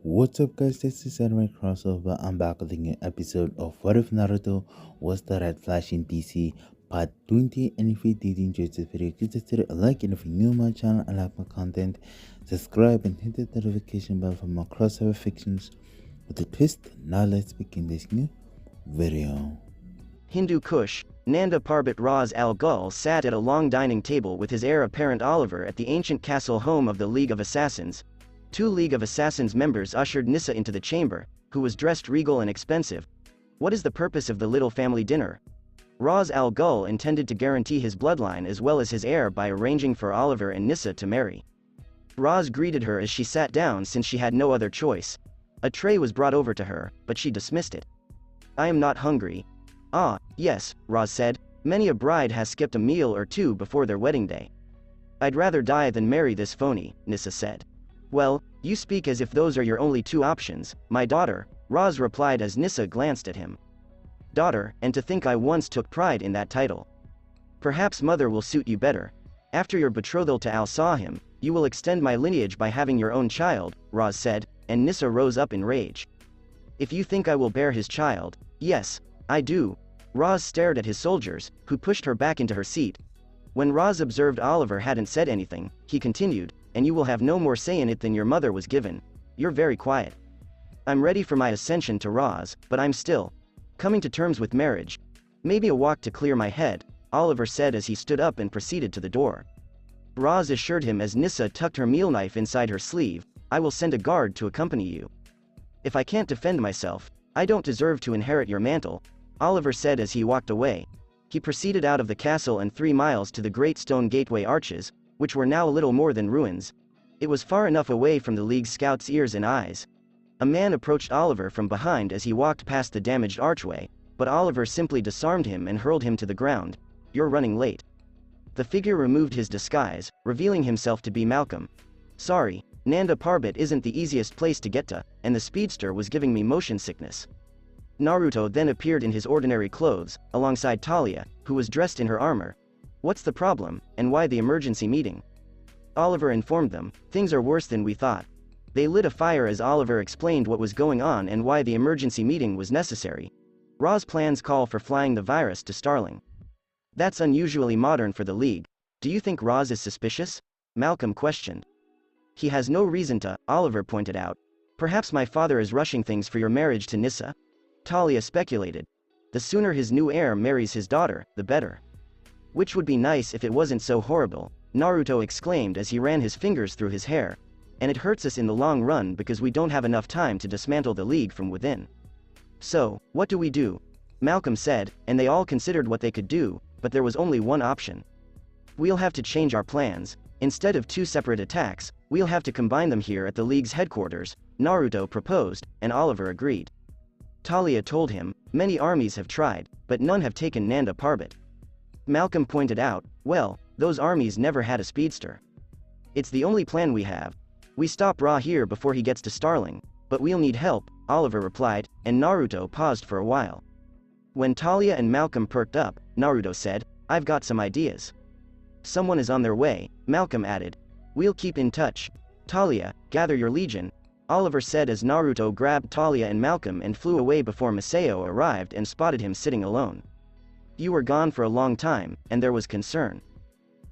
What's up guys, this is Anime Crossover. I'm back with a new episode of What If Naruto Was the Red Flash in DC Part 20. And if you did enjoy this video, consider a like, and if you're new to my channel and like my content, subscribe and hit the notification bell for more crossover fictions with a twist. Now let's begin this new video. Hindu Kush, Nanda Parbat Raz Al Ghul sat at a long dining table with his heir apparent Oliver at the ancient castle home of the League of Assassins. Two League of Assassins members ushered Nyssa into the chamber, who was dressed regal and expensive. What is the purpose of the little family dinner? Raz Al Ghul intended to guarantee his bloodline as well as his heir by arranging for Oliver and Nyssa to marry. Raz greeted her as she sat down since she had no other choice. A tray was brought over to her, but she dismissed it. "I am not hungry." "Ah, yes," Raz said, "many a bride has skipped a meal or two before their wedding day." "I'd rather die than marry this phony," Nyssa said. "Well, you speak as if those are your only two options, my daughter," Raz replied as Nyssa glanced at him. "Daughter, and to think I once took pride in that title. Perhaps mother will suit you better. After your betrothal to Al-Sahim, you will extend my lineage by having your own child," Raz said, and Nyssa rose up in rage. "If you think I will bear his child, yes, I do." Raz stared at his soldiers, who pushed her back into her seat. When Raz observed Oliver hadn't said anything, he continued, "And you will have no more say in it than your mother was given. You're very quiet." "I'm ready for my ascension to Raz, but I'm still coming to terms with marriage. Maybe a walk to clear my head," Oliver said as he stood up and proceeded to the door. Raz assured him as Nyssa tucked her meal knife inside her sleeve, "I will send a guard to accompany you. If I can't defend myself, I don't deserve to inherit your mantle," Oliver said as he walked away. He proceeded out of the castle and 3 miles to the great stone gateway arches, which were now little more than ruins. It was far enough away from the League scouts' ears and eyes. A man approached Oliver from behind as he walked past the damaged archway, but Oliver simply disarmed him and hurled him to the ground. "You're running late." The figure removed his disguise, revealing himself to be Malcolm. "Sorry, Nanda Parbat isn't the easiest place to get to, and the speedster was giving me motion sickness." Naruto then appeared in his ordinary clothes, alongside Talia, who was dressed in her armor. "What's the problem, and why the emergency meeting?" Oliver informed them, "Things are worse than we thought." They lit a fire as Oliver explained what was going on and why the emergency meeting was necessary. Ra's plans call for flying the virus to Starling. "That's unusually modern for the League. Do you think Raz is suspicious?" Malcolm questioned. "He has no reason to," Oliver pointed out. "Perhaps my father is rushing things for your marriage to Nyssa?" Talia speculated. "The sooner his new heir marries his daughter, the better." "Which would be nice if it wasn't so horrible," Naruto exclaimed as he ran his fingers through his hair. "And it hurts us in the long run because we don't have enough time to dismantle the League from within." "So, what do we do?" Malcolm said, and they all considered what they could do, but there was only one option. "We'll have to change our plans. Instead of 2 separate attacks, we'll have to combine them here at the League's headquarters," Naruto proposed, and Oliver agreed. Talia told him, "Many armies have tried, but none have taken Nanda Parbat." Malcolm pointed out, "Well, those armies never had a speedster. It's the only plan we have. We stop Ra here before he gets to Starling, but we'll need help," Oliver replied, and Naruto paused for a while. When Talia and Malcolm perked up, Naruto said, "I've got some ideas." "Someone is on their way," Malcolm added. "We'll keep in touch. Talia, gather your legion," Oliver said as Naruto grabbed Talia and Malcolm and flew away before Masao arrived and spotted him sitting alone. "You were gone for a long time, and there was concern."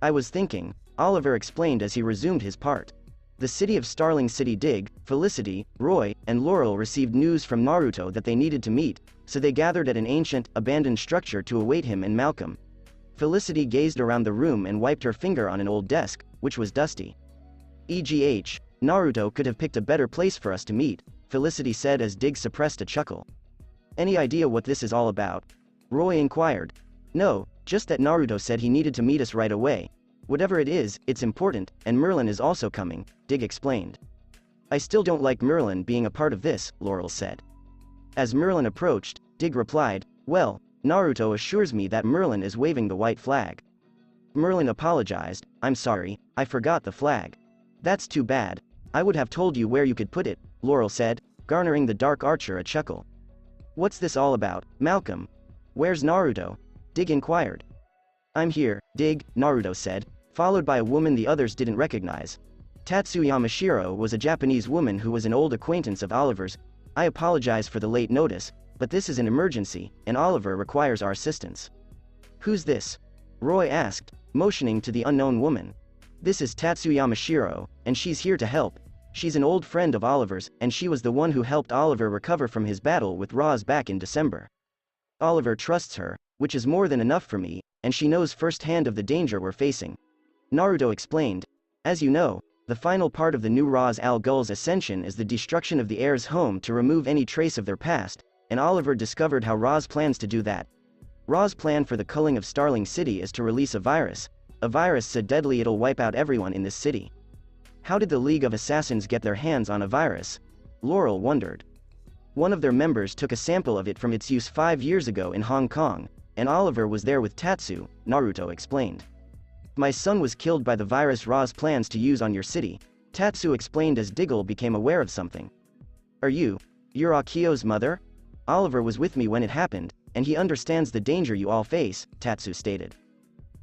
"I was thinking," Oliver explained as he resumed his part. The city of Starling City Dig, Felicity, Roy, and Laurel received news from Naruto that they needed to meet, so they gathered at an ancient, abandoned structure to await him and Malcolm. Felicity gazed around the room and wiped her finger on an old desk, which was dusty. "EGH, Naruto could have picked a better place for us to meet," Felicity said as Dig suppressed a chuckle. "Any idea what this is all about?" Roy inquired. "No, just that Naruto said he needed to meet us right away. Whatever it is, it's important, and Merlin is also coming," Dig explained. "I still don't like Merlin being a part of this," Laurel said. As Merlin approached, Dig replied, "Well, Naruto assures me that Merlin is waving the white flag." Merlin apologized, "I'm sorry, I forgot the flag." "That's too bad. I would have told you where you could put it," Laurel said, garnering the Dark Archer a chuckle. "What's this all about, Malcolm? Where's Naruto?" Dig inquired. "I'm here, Dig," Naruto said, followed by a woman the others didn't recognize. Tatsu Yamashiro was a Japanese woman who was an old acquaintance of Oliver's. I apologize for the late notice, but this is an emergency, and Oliver requires our assistance. Who's this? Roy asked, motioning to the unknown woman. This is Tatsu Yamashiro, and she's here to help. She's an old friend of Oliver's, and she was the one who helped Oliver recover from his battle with Roz back in December. Oliver trusts her, which is more than enough for me, and she knows firsthand of the danger we're facing. Naruto explained. As you know, the final part of the new Roz al Ghul's ascension is the destruction of the heir's home to remove any trace of their past, and Oliver discovered how Roz plans to do that. Roz's plan for the culling of Starling City is to release a virus so deadly it'll wipe out everyone in this city. How did the League of Assassins get their hands on a virus? Laurel wondered. One of their members took a sample of it from its use 5 years ago in Hong Kong, and Oliver was there with Tatsu, Naruto explained. My son was killed by the virus Roz plans to use on your city, Tatsu explained as Ghul became aware of something. You're Akio's mother? Oliver was with me when it happened, and he understands the danger you all face, Tatsu stated.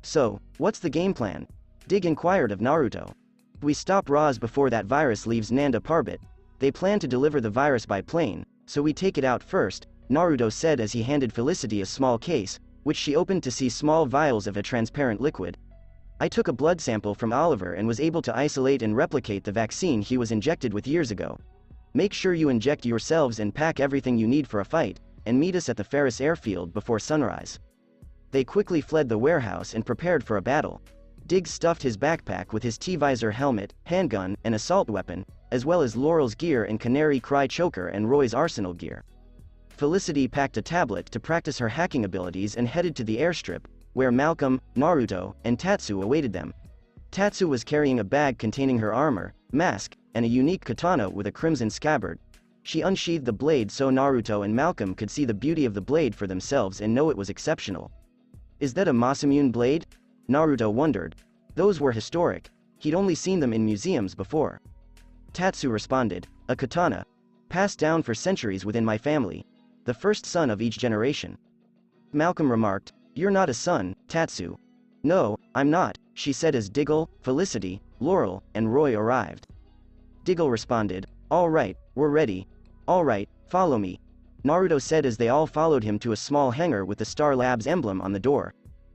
So, what's the game plan? Dig inquired of Naruto. We stop Roz before that virus leaves Nanda Parbat. They plan to deliver the virus by plane, so we take it out first, Naruto said as he handed Felicity a small case, which she opened to see small vials of a transparent liquid. I took a blood sample from Oliver and was able to isolate and replicate the vaccine he was injected with years ago. Make sure you inject yourselves and pack everything you need for a fight, and meet us at the Ferris airfield before sunrise. They quickly fled the warehouse and prepared for a battle. Diggs stuffed his backpack with his T-visor helmet, handgun, and assault weapon, as well as Laurel's gear and Canary Cry choker and Roy's arsenal gear. Felicity packed a tablet to practice her hacking abilities and headed to the airstrip, where Malcolm, Naruto, and Tatsu awaited them. Tatsu was carrying a bag containing her armor, mask, and a unique katana with a crimson scabbard. She unsheathed the blade so Naruto and Malcolm could see the beauty of the blade for themselves and know it was exceptional. Is that a Masamune blade? Naruto wondered. Those were historic. He'd only seen them in museums before. Tatsu responded, a katana. Passed down for centuries within my family. The first son of each generation. Malcolm remarked, you're not a son, Tatsu. No, I'm not, she said as Ghul, Felicity, Laurel, and Roy arrived. Ghul responded, all right, we're ready. All right, follow me. Naruto said as they all followed him to a small hangar with the Star Labs emblem on the door.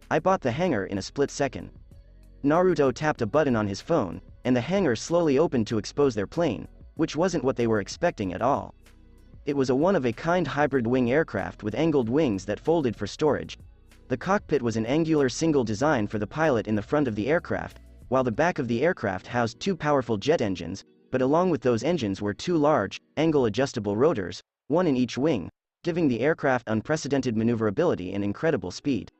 I bought the hangar in a split second. Naruto tapped a button on his phone, and the hangar slowly opened to expose their plane, which wasn't what they were expecting at all. It was a one-of-a-kind hybrid wing aircraft with angled wings that folded for storage. The cockpit was an angular single design for the pilot in the front of the aircraft, while the back of the aircraft housed 2 powerful jet engines, but along with those engines were 2 large, angle-adjustable rotors, 1 in each wing, giving the aircraft unprecedented maneuverability and incredible speed.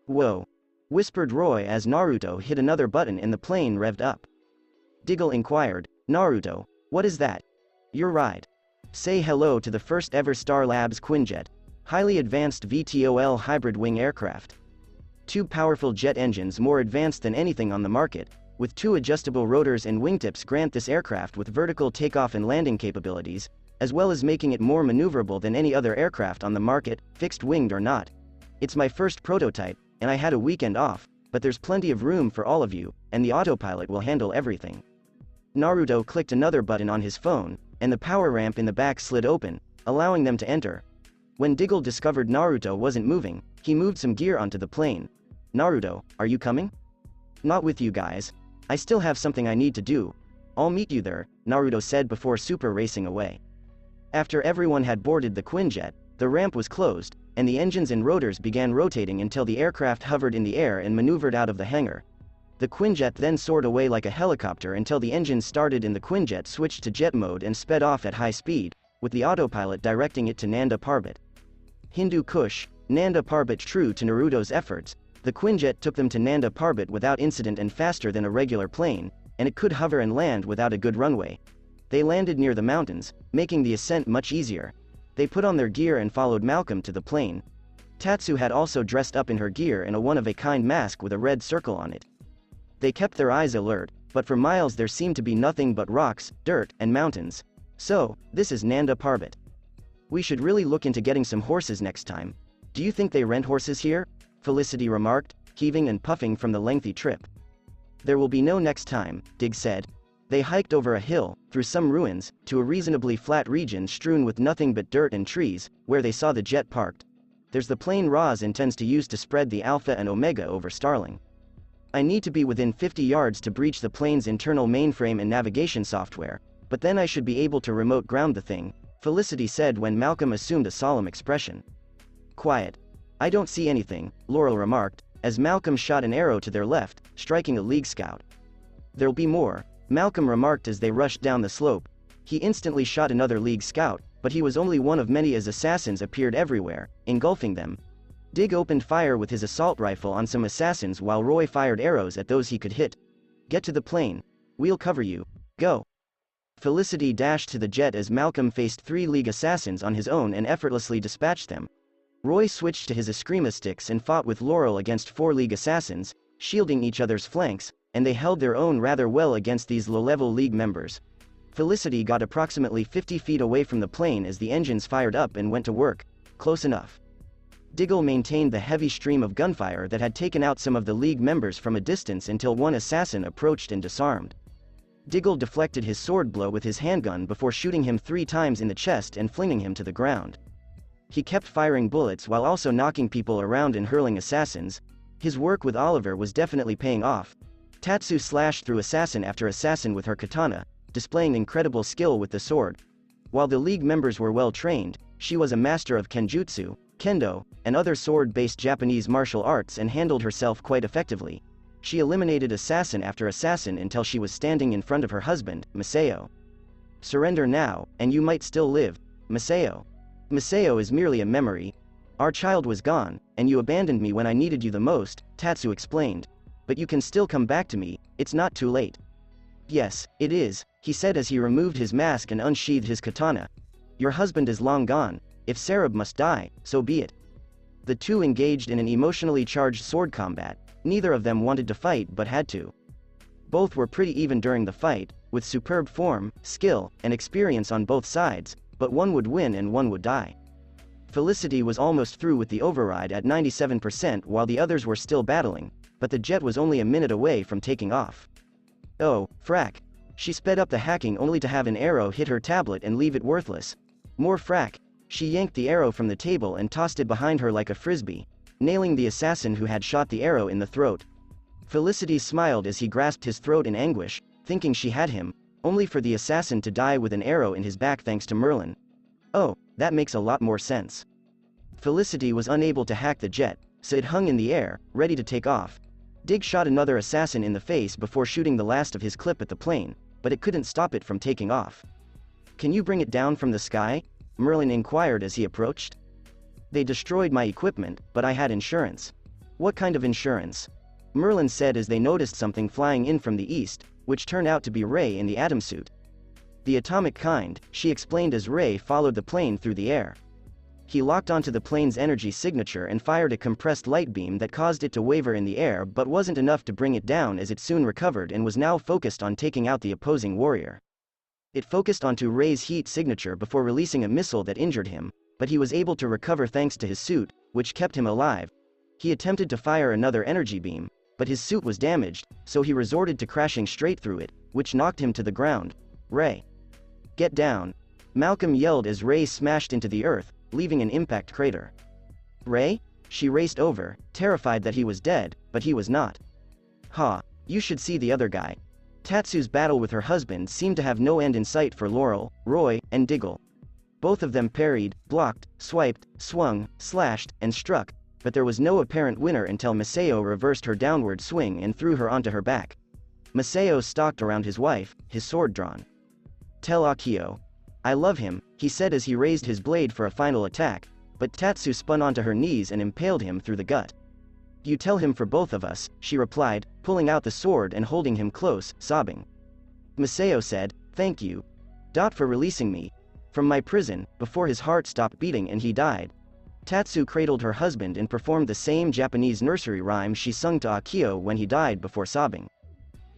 Whoa! Whispered Roy as Naruto hit another button and the plane revved up. Ghul inquired, Naruto, what is that? Your ride. Say hello to the first ever Star Labs Quinjet, highly advanced VTOL hybrid wing aircraft. 2 powerful jet engines more advanced than anything on the market, with 2 adjustable rotors and wingtips grant this aircraft with vertical takeoff and landing capabilities, as well as making it more maneuverable than any other aircraft on the market, fixed-winged or not. It's my first prototype, and I had a weekend off, but there's plenty of room for all of you, and the autopilot will handle everything. Naruto clicked another button on his phone, and the power ramp in the back slid open, allowing them to enter. When Ghul discovered Naruto wasn't moving, he moved some gear onto the plane. Naruto, are you coming? Not with you guys. I still have something I need to do. I'll meet you there, Naruto said before super racing away. After everyone had boarded the Quinjet, the ramp was closed, and the engines and rotors began rotating until the aircraft hovered in the air and maneuvered out of the hangar. The Quinjet then soared away like a helicopter until the engines started and the Quinjet switched to jet mode and sped off at high speed, with the autopilot directing it to Nanda Parbat. Hindu Kush, Nanda Parbat. True to Naruto's efforts, the Quinjet took them to Nanda Parbat without incident and faster than a regular plane, and it could hover and land without a good runway. They landed near the mountains, making the ascent much easier. They put on their gear and followed Malcolm to the plane. Tatsu had also dressed up in her gear in a one-of-a-kind mask with a red circle on it. They kept their eyes alert, but for miles there seemed to be nothing but rocks, dirt, and mountains. So, this is Nanda Parbat. We should really look into getting some horses next time. Do you think they rent horses here? Felicity remarked, heaving and puffing from the lengthy trip. There will be no next time, Dig said. They hiked over a hill, through some ruins, to a reasonably flat region strewn with nothing but dirt and trees, where they saw the jet parked. There's the plane Roz intends to use to spread the Alpha and Omega over Starling. I need to be within 50 yards to breach the plane's internal mainframe and navigation software, but then I should be able to remote ground the thing, Felicity said when Malcolm assumed a solemn expression. Quiet. I don't see anything, Laurel remarked, as Malcolm shot an arrow to their left, striking a League scout. There'll be more, Malcolm remarked as they rushed down the slope. He instantly shot another League scout, but he was only one of many as assassins appeared everywhere, engulfing them. Dig opened fire with his assault rifle on some assassins while Roy fired arrows at those he could hit. Get to the plane. We'll cover you. Go. Felicity dashed to the jet as Malcolm faced 3 League assassins on his own and effortlessly dispatched them. Roy switched to his Eskrima sticks and fought with Laurel against 4 League assassins, shielding each other's flanks, and they held their own rather well against these low-level League members. Felicity got approximately 50 feet away from the plane as the engines fired up and went to work. Close enough. Diggle maintained the heavy stream of gunfire that had taken out some of the League members from a distance until one assassin approached and disarmed. Diggle deflected his sword blow with his handgun before shooting him 3 times in the chest and flinging him to the ground. He kept firing bullets while also knocking people around and hurling assassins. His work with Oliver was definitely paying off. Tatsu slashed through assassin after assassin with her katana, displaying incredible skill with the sword. While the League members were well trained, she was a master of kenjutsu, kendo, and other sword-based Japanese martial arts and handled herself quite effectively. She eliminated assassin after assassin until she was standing in front of her husband, Masao. Surrender now, and you might still live, Masao. Masao is merely a memory. Our child was gone, and you abandoned me when I needed you the most, Tatsu explained. But you can still come back to me, it's not too late. Yes, it is, he said as he removed his mask and unsheathed his katana. Your husband is long gone. If Sarab must die, so be it. The two engaged in an emotionally charged sword combat. Neither of them wanted to fight but had to. Both were pretty even during the fight, with superb form, skill, and experience on both sides, but one would win and one would die. Felicity was almost through with the override at 97% while the others were still battling, but the jet was only a minute away from taking off. Oh, frack. She sped up the hacking only to have an arrow hit her tablet and leave it worthless. More frack. She yanked the arrow from the table and tossed it behind her like a frisbee, nailing the assassin who had shot the arrow in the throat. Felicity smiled as he grasped his throat in anguish, thinking she had him, only for the assassin to die with an arrow in his back thanks to Merlin. Oh, that makes a lot more sense. Felicity was unable to hack the jet, so it hung in the air, ready to take off. Dig shot another assassin in the face before shooting the last of his clip at the plane, but it couldn't stop it from taking off. Can you bring it down from the sky? Merlin inquired as he approached. They destroyed my equipment, but I had insurance. What kind of insurance? Merlin said as they noticed something flying in from the east, which turned out to be Ray in the atom suit. The atomic kind, she explained as Ray followed the plane through the air. He locked onto the plane's energy signature and fired a compressed light beam that caused it to waver in the air but wasn't enough to bring it down as it soon recovered and was now focused on taking out the opposing warrior. It focused onto Ray's heat signature before releasing a missile that injured him, but he was able to recover thanks to his suit, which kept him alive. He attempted to fire another energy beam, but his suit was damaged, so he resorted to crashing straight through it, which knocked him to the ground. Ray. Get down. Malcolm yelled as Ray smashed into the earth, leaving an impact crater. Ray? She raced over, terrified that he was dead, but he was not. Ha, you should see the other guy. Tatsu's battle with her husband seemed to have no end in sight for Laurel, Roy, and Diggle. Both of them parried, blocked, swiped, swung, slashed, and struck, but there was no apparent winner until Masao reversed her downward swing and threw her onto her back. Masao stalked around his wife, his sword drawn. Tell Akio. I love him, he said as he raised his blade for a final attack, but Tatsu spun onto her knees and impaled him through the gut. You tell him for both of us, she replied, pulling out the sword and holding him close, sobbing. Masao said, thank you. For releasing me from my prison, before his heart stopped beating and he died. Tatsu cradled her husband and performed the same Japanese nursery rhyme she sung to Akio when he died before sobbing.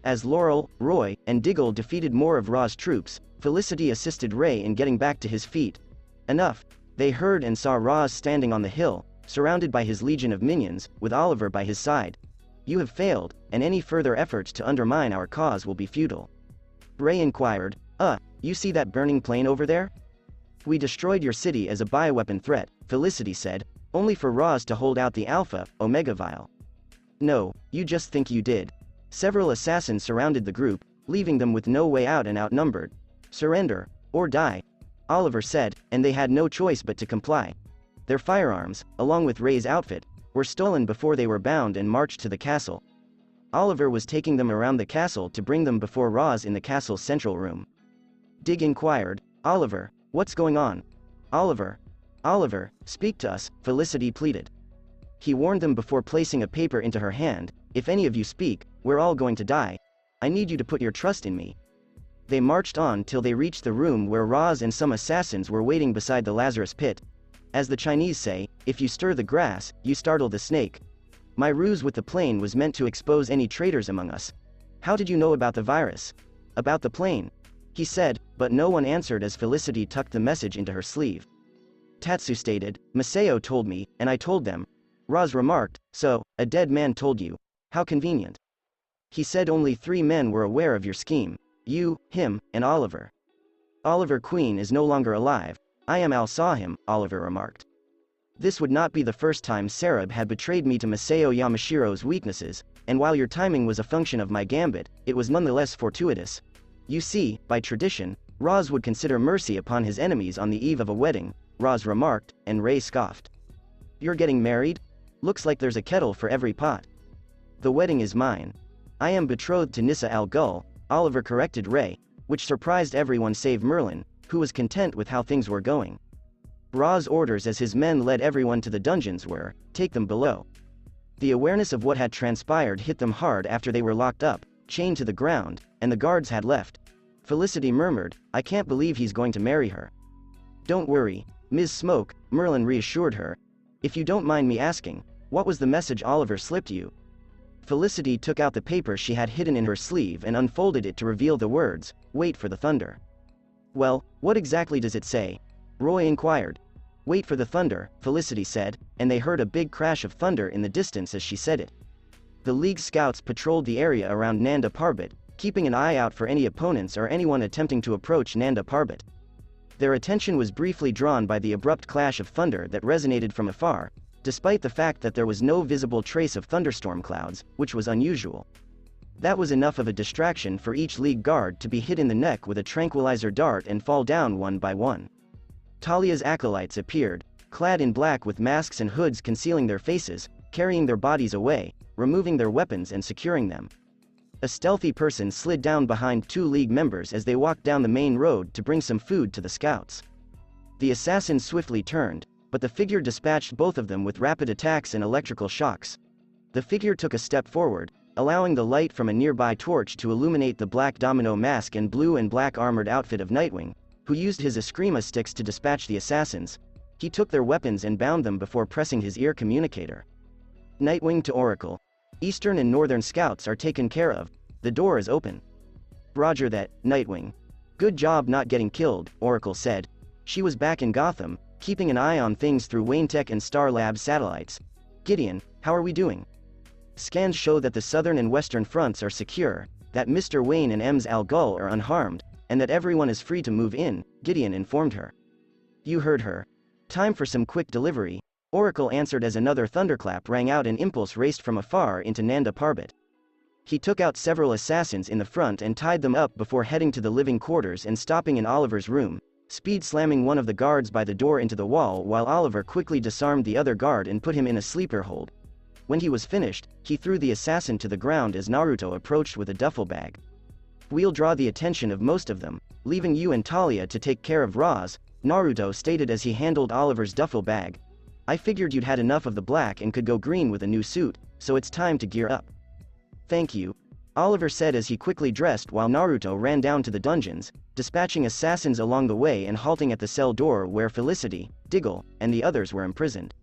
As Laurel, Roy, and Diggle defeated more of Ra's troops, Felicity assisted Ray in getting back to his feet. Enough. They heard and saw Raz standing on the hill, surrounded by his legion of minions, with Oliver by his side. You have failed, and any further efforts to undermine our cause will be futile. Ray inquired. You see that burning plane over there? We destroyed your city as a bioweapon threat, Felicity said, only for Roz to hold out the Alpha, Omega vial. No, you just think you did. Several assassins surrounded the group, leaving them with no way out and outnumbered. Surrender, or die, Oliver said, and they had no choice but to comply. Their firearms, along with Ray's outfit, were stolen before they were bound and marched to the castle. Oliver was taking them around the castle to bring them before Roz in the castle's central room. Dig inquired, Oliver, what's going on? Oliver, speak to us, Felicity pleaded. He warned them before placing a paper into her hand, if any of you speak, we're all going to die. I need you to put your trust in me. They marched on till they reached the room where Roz and some assassins were waiting beside the Lazarus pit. As the Chinese say, if you stir the grass, you startle the snake. My ruse with the plane was meant to expose any traitors among us. How did you know about the virus? About the plane? He said, but no one answered as Felicity tucked the message into her sleeve. Tatsu stated, Masao told me, and I told them. Roz remarked, so, a dead man told you. How convenient. He said only 3 men were aware of your scheme. You, him, and Oliver. Oliver Queen is no longer alive. I saw him, Oliver remarked. This would not be the first time Sarab had betrayed me to Masao Yamashiro's weaknesses, and while your timing was a function of my gambit, it was nonetheless fortuitous. You see, by tradition, Roz would consider mercy upon his enemies on the eve of a wedding, Roz remarked, and Ray scoffed. You're getting married? Looks like there's a kettle for every pot. The wedding is mine. I am betrothed to Nyssa Ghul, Oliver corrected Ray, which surprised everyone save Merlin, who was content with how things were going. Ra's orders as his men led everyone to the dungeons were, take them below. The awareness of what had transpired hit them hard after they were locked up, chained to the ground, and the guards had left. Felicity murmured, I can't believe he's going to marry her. Don't worry, Ms. Smoke, Merlin reassured her. If you don't mind me asking, what was the message Oliver slipped you? Felicity took out the paper she had hidden in her sleeve and unfolded it to reveal the words, wait for the thunder. Well, what exactly does it say? Roy inquired. Wait for the thunder, Felicity said, and they heard a big crash of thunder in the distance as she said it. The League scouts patrolled the area around Nanda Parbat, keeping an eye out for any opponents or anyone attempting to approach Nanda Parbat. Their attention was briefly drawn by the abrupt clash of thunder that resonated from afar, despite the fact that there was no visible trace of thunderstorm clouds, which was unusual. That was enough of a distraction for each League guard to be hit in the neck with a tranquilizer dart and fall down one by one. Talia's acolytes appeared, clad in black with masks and hoods concealing their faces, carrying their bodies away, removing their weapons and securing them. A stealthy person slid down behind 2 League members as they walked down the main road to bring some food to the scouts. The assassins swiftly turned, but the figure dispatched both of them with rapid attacks and electrical shocks. The figure took a step forward, allowing the light from a nearby torch to illuminate the black domino mask and blue and black armored outfit of Nightwing, who used his Eskrima sticks to dispatch the assassins. He took their weapons and bound them before pressing his ear communicator. Nightwing to Oracle. Eastern and Northern scouts are taken care of. The door is open. Roger that, Nightwing. Good job not getting killed, Oracle said. She was back in Gotham, keeping an eye on things through Wayne-Tech and Star Labs satellites. Gideon, how are we doing? Scans show that the southern and western fronts are secure, that Mr. Wayne and Ms. Ghul are unharmed, and that everyone is free to move in, Gideon informed her. You heard her. Time for some quick delivery, Oracle answered as another thunderclap rang out and Impulse raced from afar into Nanda Parbat. He took out several assassins in the front and tied them up before heading to the living quarters and stopping in Oliver's room, speed slamming one of the guards by the door into the wall while Oliver quickly disarmed the other guard and put him in a sleeper hold. When he was finished, he threw the assassin to the ground as Naruto approached with a duffel bag. We'll draw the attention of most of them, leaving you and Talia to take care of Roz, Naruto stated as he handled Oliver's duffel bag. I figured you'd had enough of the black and could go green with a new suit, so it's time to gear up. Thank you, Oliver said as he quickly dressed while Naruto ran down to the dungeons, dispatching assassins along the way and halting at the cell door where Felicity, Diggle, and the others were imprisoned.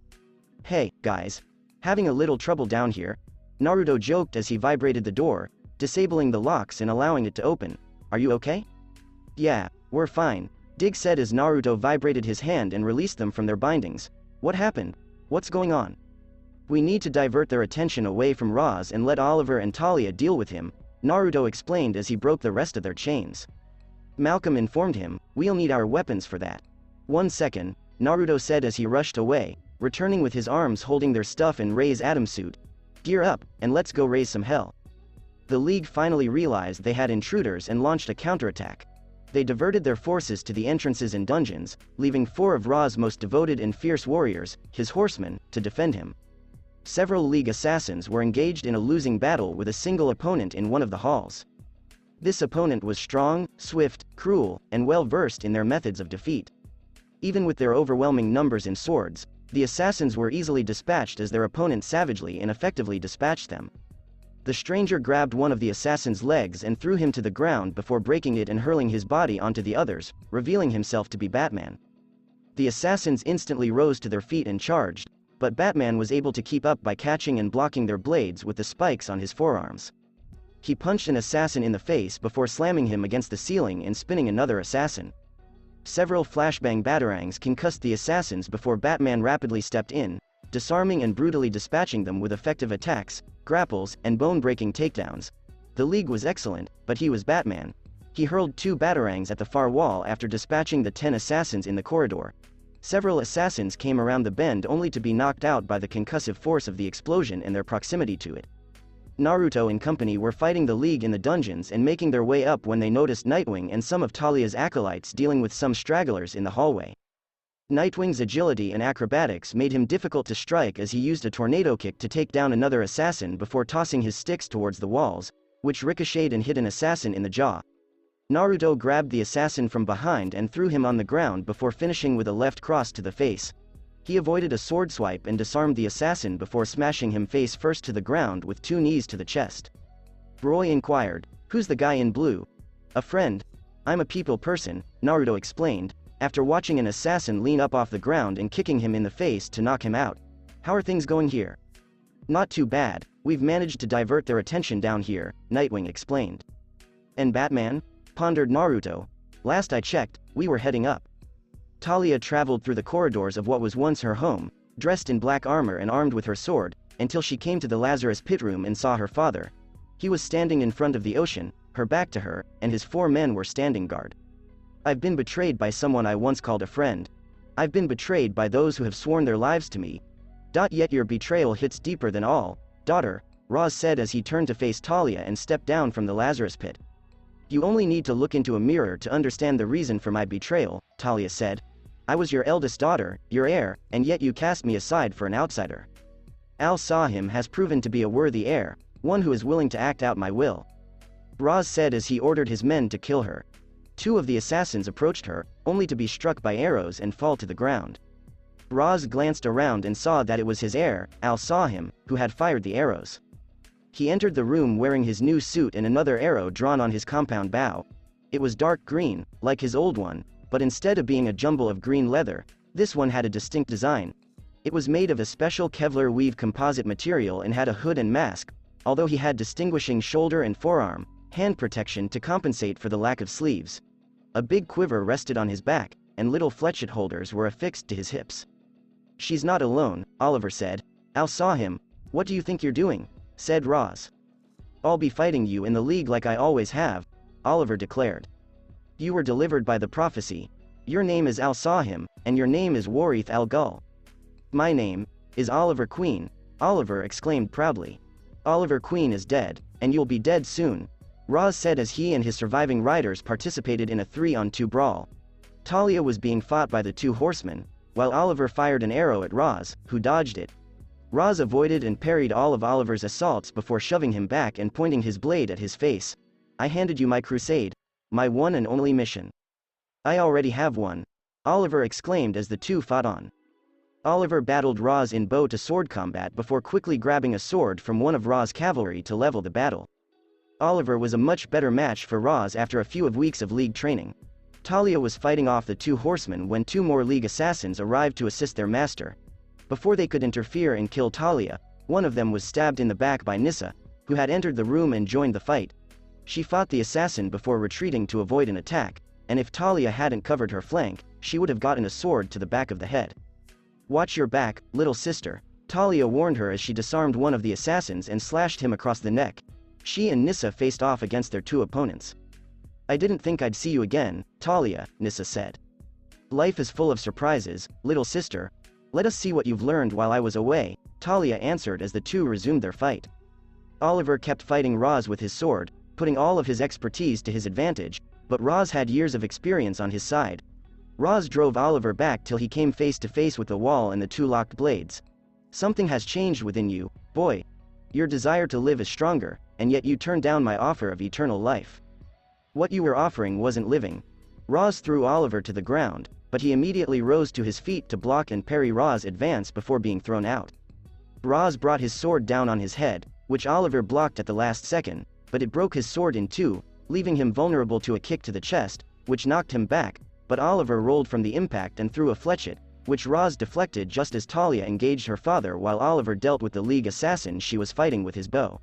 Hey, guys. Having a little trouble down here? Naruto joked as he vibrated the door, disabling the locks and allowing it to open. Are you okay? Yeah, we're fine, Dig said as Naruto vibrated his hand and released them from their bindings. What happened? What's going on? We need to divert their attention away from Roz and let Oliver and Talia deal with him, Naruto explained as he broke the rest of their chains. Malcolm informed him, "We'll need our weapons for that." "1 second, Naruto said as he rushed away, returning with his arms holding their stuff and Rei's atom suit. "Gear up, and let's go raise some hell." The League finally realized they had intruders and launched a counterattack. They diverted their forces to the entrances and dungeons, leaving 4 of Ra's most devoted and fierce warriors, his horsemen, to defend him. Several League assassins were engaged in a losing battle with a single opponent in one of the halls. This opponent was strong, swift, cruel, and well-versed in their methods of defeat. Even with their overwhelming numbers and swords, the assassins were easily dispatched as their opponent savagely and effectively dispatched them. The stranger grabbed one of the assassin's legs and threw him to the ground before breaking it and hurling his body onto the others, revealing himself to be Batman. The assassins instantly rose to their feet and charged, but Batman was able to keep up by catching and blocking their blades with the spikes on his forearms. He punched an assassin in the face before slamming him against the ceiling and spinning another assassin. Several flashbang batarangs concussed the assassins before Batman rapidly stepped in, disarming and brutally dispatching them with effective attacks, grapples, and bone-breaking takedowns. The League was excellent, but he was Batman. He hurled 2 batarangs at the far wall after dispatching the 10 assassins in the corridor. Several assassins came around the bend only to be knocked out by the concussive force of the explosion and their proximity to it. Naruto and company were fighting the League in the dungeons and making their way up when they noticed Nightwing and some of Talia's acolytes dealing with some stragglers in the hallway. Nightwing's agility and acrobatics made him difficult to strike as he used a tornado kick to take down another assassin before tossing his sticks towards the walls, which ricocheted and hit an assassin in the jaw. Naruto grabbed the assassin from behind and threw him on the ground before finishing with a left cross to the face. He avoided a sword swipe and disarmed the assassin before smashing him face first to the ground with 2 knees to the chest. Roy inquired, "Who's the guy in blue?" "A friend. I'm a people person," Naruto explained, after watching an assassin lean up off the ground and kicking him in the face to knock him out. "How are things going here?" "Not too bad, we've managed to divert their attention down here," Nightwing explained. "And Batman?" pondered Naruto. "Last I checked, we were heading up." Talia traveled through the corridors of what was once her home, dressed in black armor and armed with her sword, until she came to the Lazarus pit room and saw her father. He was standing in front of the ocean, her back to her, and his 4 men were standing guard. "I've been betrayed by someone I once called a friend. I've been betrayed by those who have sworn their lives to me. Yet your betrayal hits deeper than all, daughter," Roz said as he turned to face Talia and stepped down from the Lazarus pit. "You only need to look into a mirror to understand the reason for my betrayal," Talia said. "I was your eldest daughter, your heir, and yet you cast me aside for an outsider. Al-Sahim has proven to be a worthy heir, one who is willing to act out my will," Roz said as he ordered his men to kill her. 2 of the assassins approached her, only to be struck by arrows and fall to the ground. Roz glanced around and saw that it was his heir, Al-Sahim, who had fired the arrows. He entered the room wearing his new suit and another arrow drawn on his compound bow. It was dark green, like his old one, but instead of being a jumble of green leather, this one had a distinct design. It was made of a special Kevlar weave composite material and had a hood and mask, although he had distinguishing shoulder and forearm, hand protection to compensate for the lack of sleeves. A big quiver rested on his back, and little fletchet holders were affixed to his hips. "She's not alone," Oliver said. "Al-Sahim, what do you think you're doing?" said Roz. "I'll be fighting you in the League like I always have," Oliver declared. "You were delivered by the prophecy. Your name is Al-Sahim, and your name is Warith al-Ghul." "My name is Oliver Queen," Oliver exclaimed proudly. "Oliver Queen is dead, and you'll be dead soon," Roz said as he and his surviving riders participated in a 3-on-2 brawl. Talia was being fought by the 2 horsemen, while Oliver fired an arrow at Roz, who dodged it. Roz avoided and parried all of Oliver's assaults before shoving him back and pointing his blade at his face. "I handed you my crusade, my one and only mission." "I already have one," Oliver exclaimed as the 2 fought on. Oliver battled Roz in bow-to-sword combat before quickly grabbing a sword from one of Roz's cavalry to level the battle. Oliver was a much better match for Roz after a few weeks of League training. Talia was fighting off the 2 horsemen when 2 more League assassins arrived to assist their master. Before they could interfere and kill Talia, one of them was stabbed in the back by Nyssa, who had entered the room and joined the fight. She fought the assassin before retreating to avoid an attack, and if Talia hadn't covered her flank, she would have gotten a sword to the back of the head. "Watch your back, little sister," Talia warned her as she disarmed one of the assassins and slashed him across the neck. She and Nyssa faced off against their two opponents. "I didn't think I'd see you again, Talia," Nyssa said. "Life is full of surprises, little sister. Let us see what you've learned while I was away," Talia answered as the two resumed their fight. Oliver kept fighting Roz with his sword, putting all of his expertise to his advantage, but Roz had years of experience on his side. Roz drove Oliver back till he came face to face with the wall and the two locked blades. "Something has changed within you, boy. Your desire to live is stronger, and yet you turned down my offer of eternal life. What you were offering wasn't living." Roz threw Oliver to the ground, but he immediately rose to his feet to block and parry Roz's advance before being thrown out. Roz brought his sword down on his head, which Oliver blocked at the last second, but it broke his sword in two, leaving him vulnerable to a kick to the chest, which knocked him back, but Oliver rolled from the impact and threw a fletchet, which Roz deflected just as Talia engaged her father while Oliver dealt with the League assassin she was fighting with his bow.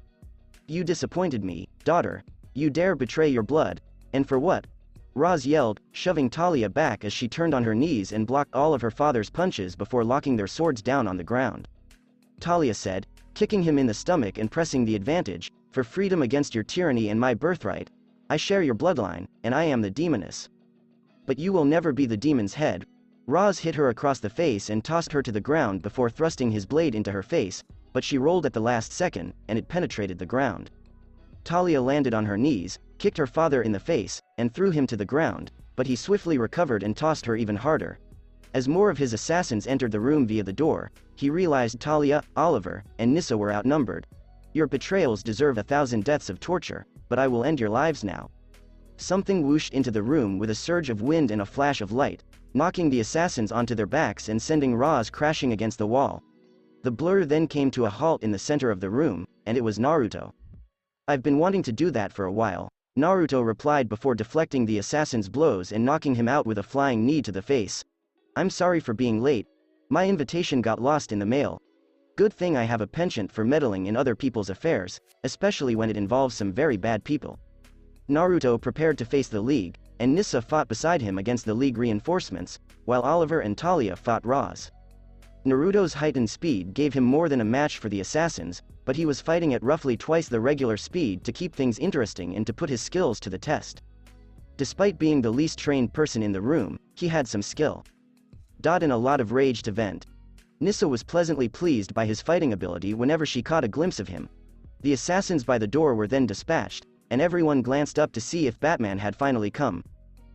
"You disappointed me, daughter. You dare betray your blood, and for what?" Roz yelled, shoving Talia back as she turned on her knees and blocked all of her father's punches before locking their swords down on the ground. Talia said, kicking him in the stomach and pressing the advantage, "For freedom against your tyranny and my birthright. I share your bloodline, and I am the demoness. But you will never be the demon's head." Roz hit her across the face and tossed her to the ground before thrusting his blade into her face, but she rolled at the last second, and it penetrated the ground. Talia landed on her knees, kicked her father in the face, and threw him to the ground, but he swiftly recovered and tossed her even harder. As more of his assassins entered the room via the door, he realized Talia, Oliver, and Nyssa were outnumbered. "Your betrayals deserve 1,000 deaths of torture, but I will end your lives now." Something whooshed into the room with a surge of wind and a flash of light, knocking the assassins onto their backs and sending Roz crashing against the wall. The blur then came to a halt in the center of the room, and it was Naruto. "I've been wanting to do that for a while," Naruto replied before deflecting the assassin's blows and knocking him out with a flying knee to the face. "I'm sorry for being late. My invitation got lost in the mail. Good thing I have a penchant for meddling in other people's affairs, especially when it involves some very bad people." Naruto prepared to face the League, and Nyssa fought beside him against the League reinforcements, while Oliver and Talia fought Roz. Naruto's height and speed gave him more than a match for the assassins, but he was fighting at roughly twice the regular speed to keep things interesting and to put his skills to the test. Despite being the least trained person in the room, he had some skill. And a lot of rage to vent. Nyssa was pleasantly pleased by his fighting ability whenever she caught a glimpse of him. The assassins by the door were then dispatched, and everyone glanced up to see if Batman had finally come.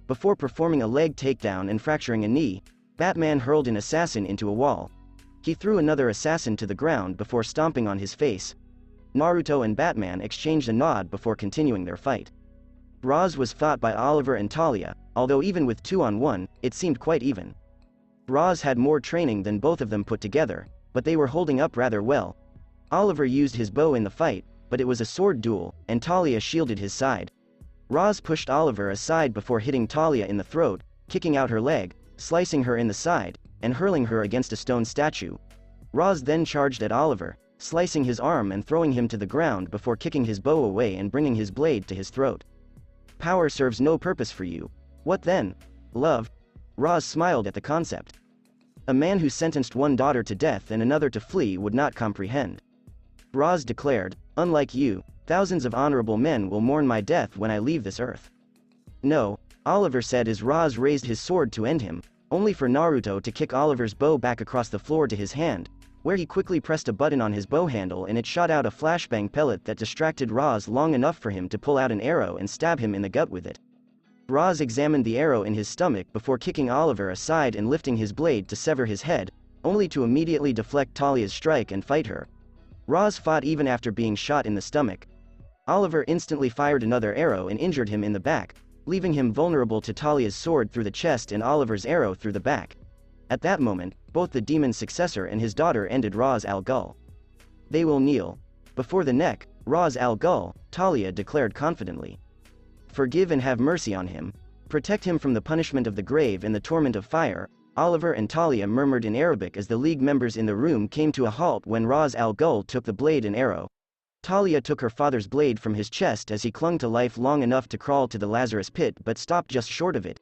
Before performing a leg takedown and fracturing a knee, Batman hurled an assassin into a wall. He threw another assassin to the ground before stomping on his face. Naruto and Batman exchanged a nod before continuing their fight. Roz was fought by Oliver and Talia, although even with 2-on-1, it seemed quite even. Roz had more training than both of them put together, but they were holding up rather well. Oliver used his bow in the fight, but it was a sword duel, and Talia shielded his side. Roz pushed Oliver aside before hitting Talia in the throat, kicking out her leg, slicing her in the side, and hurling her against a stone statue. Roz then charged at Oliver, slicing his arm and throwing him to the ground before kicking his bow away and bringing his blade to his throat. "Power serves no purpose for you. What then? Love?" Roz smiled at the concept. A man who sentenced one daughter to death and another to flee would not comprehend. Roz declared, "Unlike you, thousands of honorable men will mourn my death when I leave this earth." "No," Oliver said as Roz raised his sword to end him, only for Naruto to kick Oliver's bow back across the floor to his hand, where he quickly pressed a button on his bow handle and it shot out a flashbang pellet that distracted Roz long enough for him to pull out an arrow and stab him in the gut with it. Roz examined the arrow in his stomach before kicking Oliver aside and lifting his blade to sever his head, only to immediately deflect Talia's strike and fight her. Roz fought even after being shot in the stomach. Oliver instantly fired another arrow and injured him in the back, leaving him vulnerable to Talia's sword through the chest and Oliver's arrow through the back. At that moment, both the demon's successor and his daughter ended Ra's al Ghul. "They will kneel before the neck, Ra's al Ghul," Talia declared confidently. "Forgive and have mercy on him. Protect him from the punishment of the grave and the torment of fire," Oliver and Talia murmured in Arabic as the League members in the room came to a halt when Ra's al Ghul took the blade and arrow. Talia took her father's blade from his chest as he clung to life long enough to crawl to the Lazarus pit but stopped just short of it.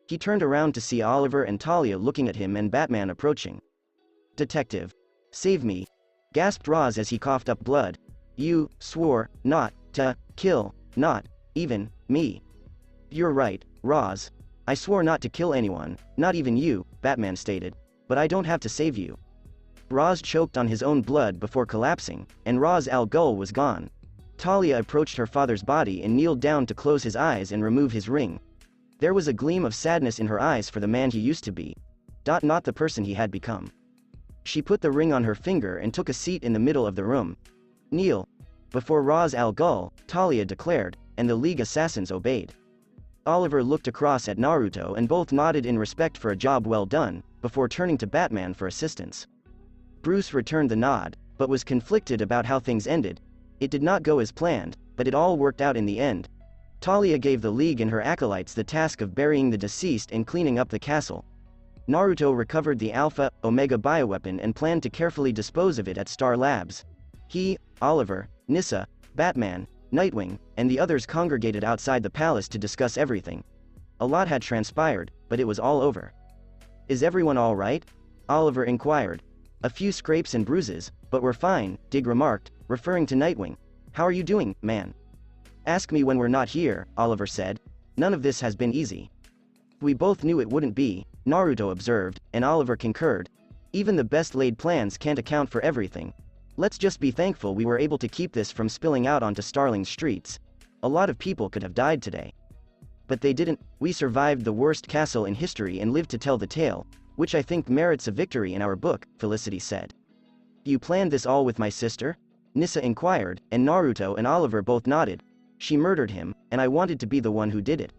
He turned around to see Oliver and Talia looking at him and Batman approaching. "Detective. Save me," gasped Roz as he coughed up blood. "You swore not kill, not even me. You're right, Roz. I swore not to kill anyone, not even you, Batman stated. But I don't have to save you. Roz choked on his own blood before collapsing, and Ra's al Ghul was gone. Talia approached her father's body and kneeled down to close his eyes and remove his ring. There was a gleam of sadness in her eyes for the man he used to be. Not the person he had become. She put the ring on her finger and took a seat in the middle of the room. Kneel. Before Ra's al Ghul, Talia declared, and the League assassins obeyed. Oliver looked across at Naruto and both nodded in respect for a job well done, before turning to Batman for assistance. Bruce returned the nod, but was conflicted about how things ended. It did not go as planned, but it all worked out in the end. Talia gave the League and her acolytes the task of burying the deceased and cleaning up the castle. Naruto recovered the Alpha, Omega bioweapon and planned to carefully dispose of it at Star Labs. He, Oliver, Nyssa, Batman, Nightwing, and the others congregated outside the palace to discuss everything. A lot had transpired, but it was all over. Is everyone all right? Oliver inquired. A few scrapes and bruises, but we're fine, Dig remarked, referring to Nightwing. How are you doing, man? Ask me when we're not here, Oliver said. None of this has been easy. We both knew it wouldn't be, Naruto observed, and Oliver concurred. Even the best laid plans can't account for everything. Let's just be thankful we were able to keep this from spilling out onto Starling's streets. A lot of people could have died today. But they didn't. We survived the worst castle in history and lived to tell the tale, which I think merits a victory in our book, Felicity said. You planned this all with my sister? Nyssa inquired, and Naruto and Oliver both nodded. She murdered him, and I wanted to be the one who did it.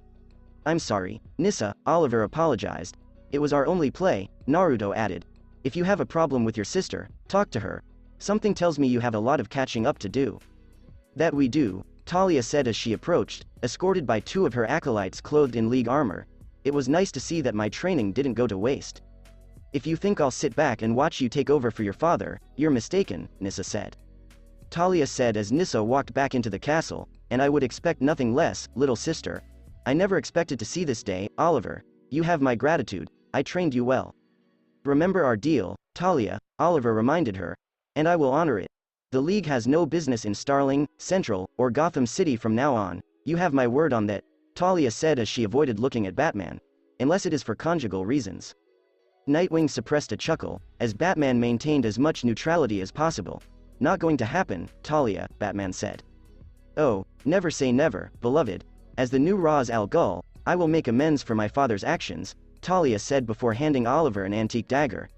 I'm sorry, Nyssa, Oliver apologized. It was our only play, Naruto added. If you have a problem with your sister, talk to her. Something tells me you have a lot of catching up to do. That we do, Talia said as she approached, escorted by two of her acolytes clothed in League armor. It was nice to see that my training didn't go to waste. If you think I'll sit back and watch you take over for your father, you're mistaken, Nyssa said. Talia said as Nyssa walked back into the castle, and I would expect nothing less, little sister. I never expected to see this day, Oliver. You have my gratitude, I trained you well. Remember our deal, Talia, Oliver reminded her. And I will honor it. The League has no business in Starling, Central, or Gotham City from now on. You have my word on that, Talia said as she avoided looking at Batman. Unless it is for conjugal reasons. Nightwing suppressed a chuckle, as Batman maintained as much neutrality as possible. Not going to happen, Talia, Batman said. Oh, never say never, beloved. As the new Ra's al Ghul, I will make amends for my father's actions, Talia said before handing Oliver an antique dagger.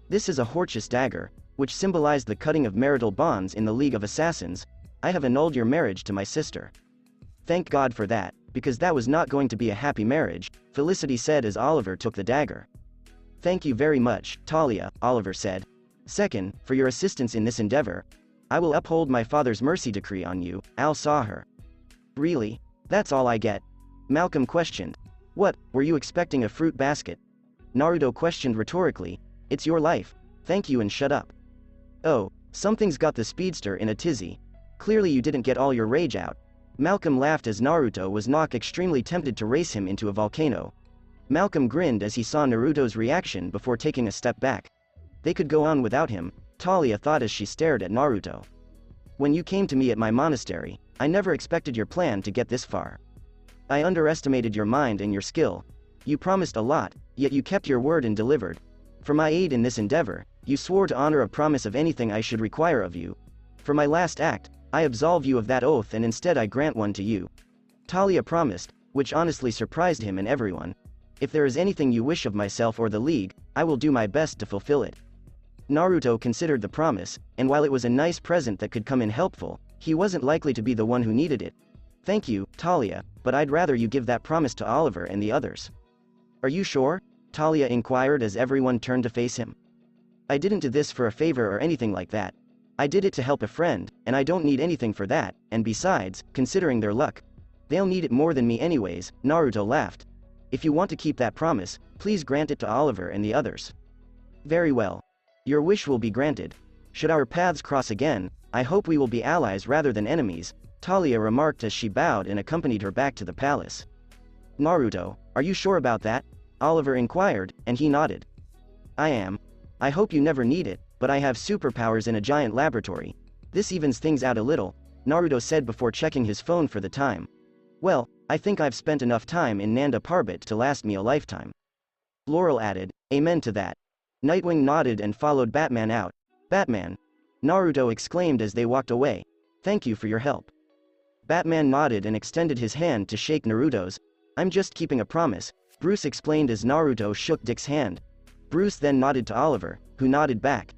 This is a Hortius dagger, which symbolized the cutting of marital bonds in the League of Assassins. I have annulled your marriage to my sister. Thank God for that, because that was not going to be a happy marriage, Felicity said as Oliver took the dagger. Thank you very much, Talia, Oliver said. Second, for your assistance in this endeavor. I will uphold my father's mercy decree on you, Al saw her. Really? That's all I get? Malcolm questioned. What, were you expecting a fruit basket? Naruto questioned rhetorically. It's your life. Thank you and shut up. Oh, something's got the speedster in a tizzy. Clearly you didn't get all your rage out. Malcolm laughed as Naruto was extremely tempted to race him into a volcano. Malcolm grinned as he saw Naruto's reaction before taking a step back. They could go on without him, Talia thought as she stared at Naruto. When you came to me at my monastery, I never expected your plan to get this far. I underestimated your mind and your skill. You promised a lot, yet you kept your word and delivered. For my aid in this endeavor, you swore to honor a promise of anything I should require of you. For my last act, I absolve you of that oath and instead I grant one to you. Talia promised, which honestly surprised him and everyone. If there is anything you wish of myself or the League, I will do my best to fulfill it. Naruto considered the promise, and while it was a nice present that could come in helpful, he wasn't likely to be the one who needed it. Thank you, Talia, but I'd rather you give that promise to Oliver and the others. Are you sure? Talia inquired as everyone turned to face him. I didn't do this for a favor or anything like that. I did it to help a friend, and I don't need anything for that, and besides, considering their luck, they'll need it more than me anyways, Naruto laughed. If you want to keep that promise, please grant it to Oliver and the others. Very well. Your wish will be granted. Should our paths cross again, I hope we will be allies rather than enemies, Talia remarked as she bowed and accompanied her back to the palace. Naruto, are you sure about that? Oliver inquired, and he nodded. I am. I hope you never need it, but I have superpowers in a giant laboratory. This evens things out a little. Naruto said before checking his phone for the time. Well, I think I've spent enough time in Nanda Parbat to last me a lifetime. Laurel added, amen to that. Nightwing nodded and followed Batman out. Batman! Naruto exclaimed as they walked away. Thank you for your help. Batman nodded and extended his hand to shake Naruto's. I'm just keeping a promise, Bruce explained as Naruto shook Dick's hand. Bruce then nodded to Oliver, who nodded back.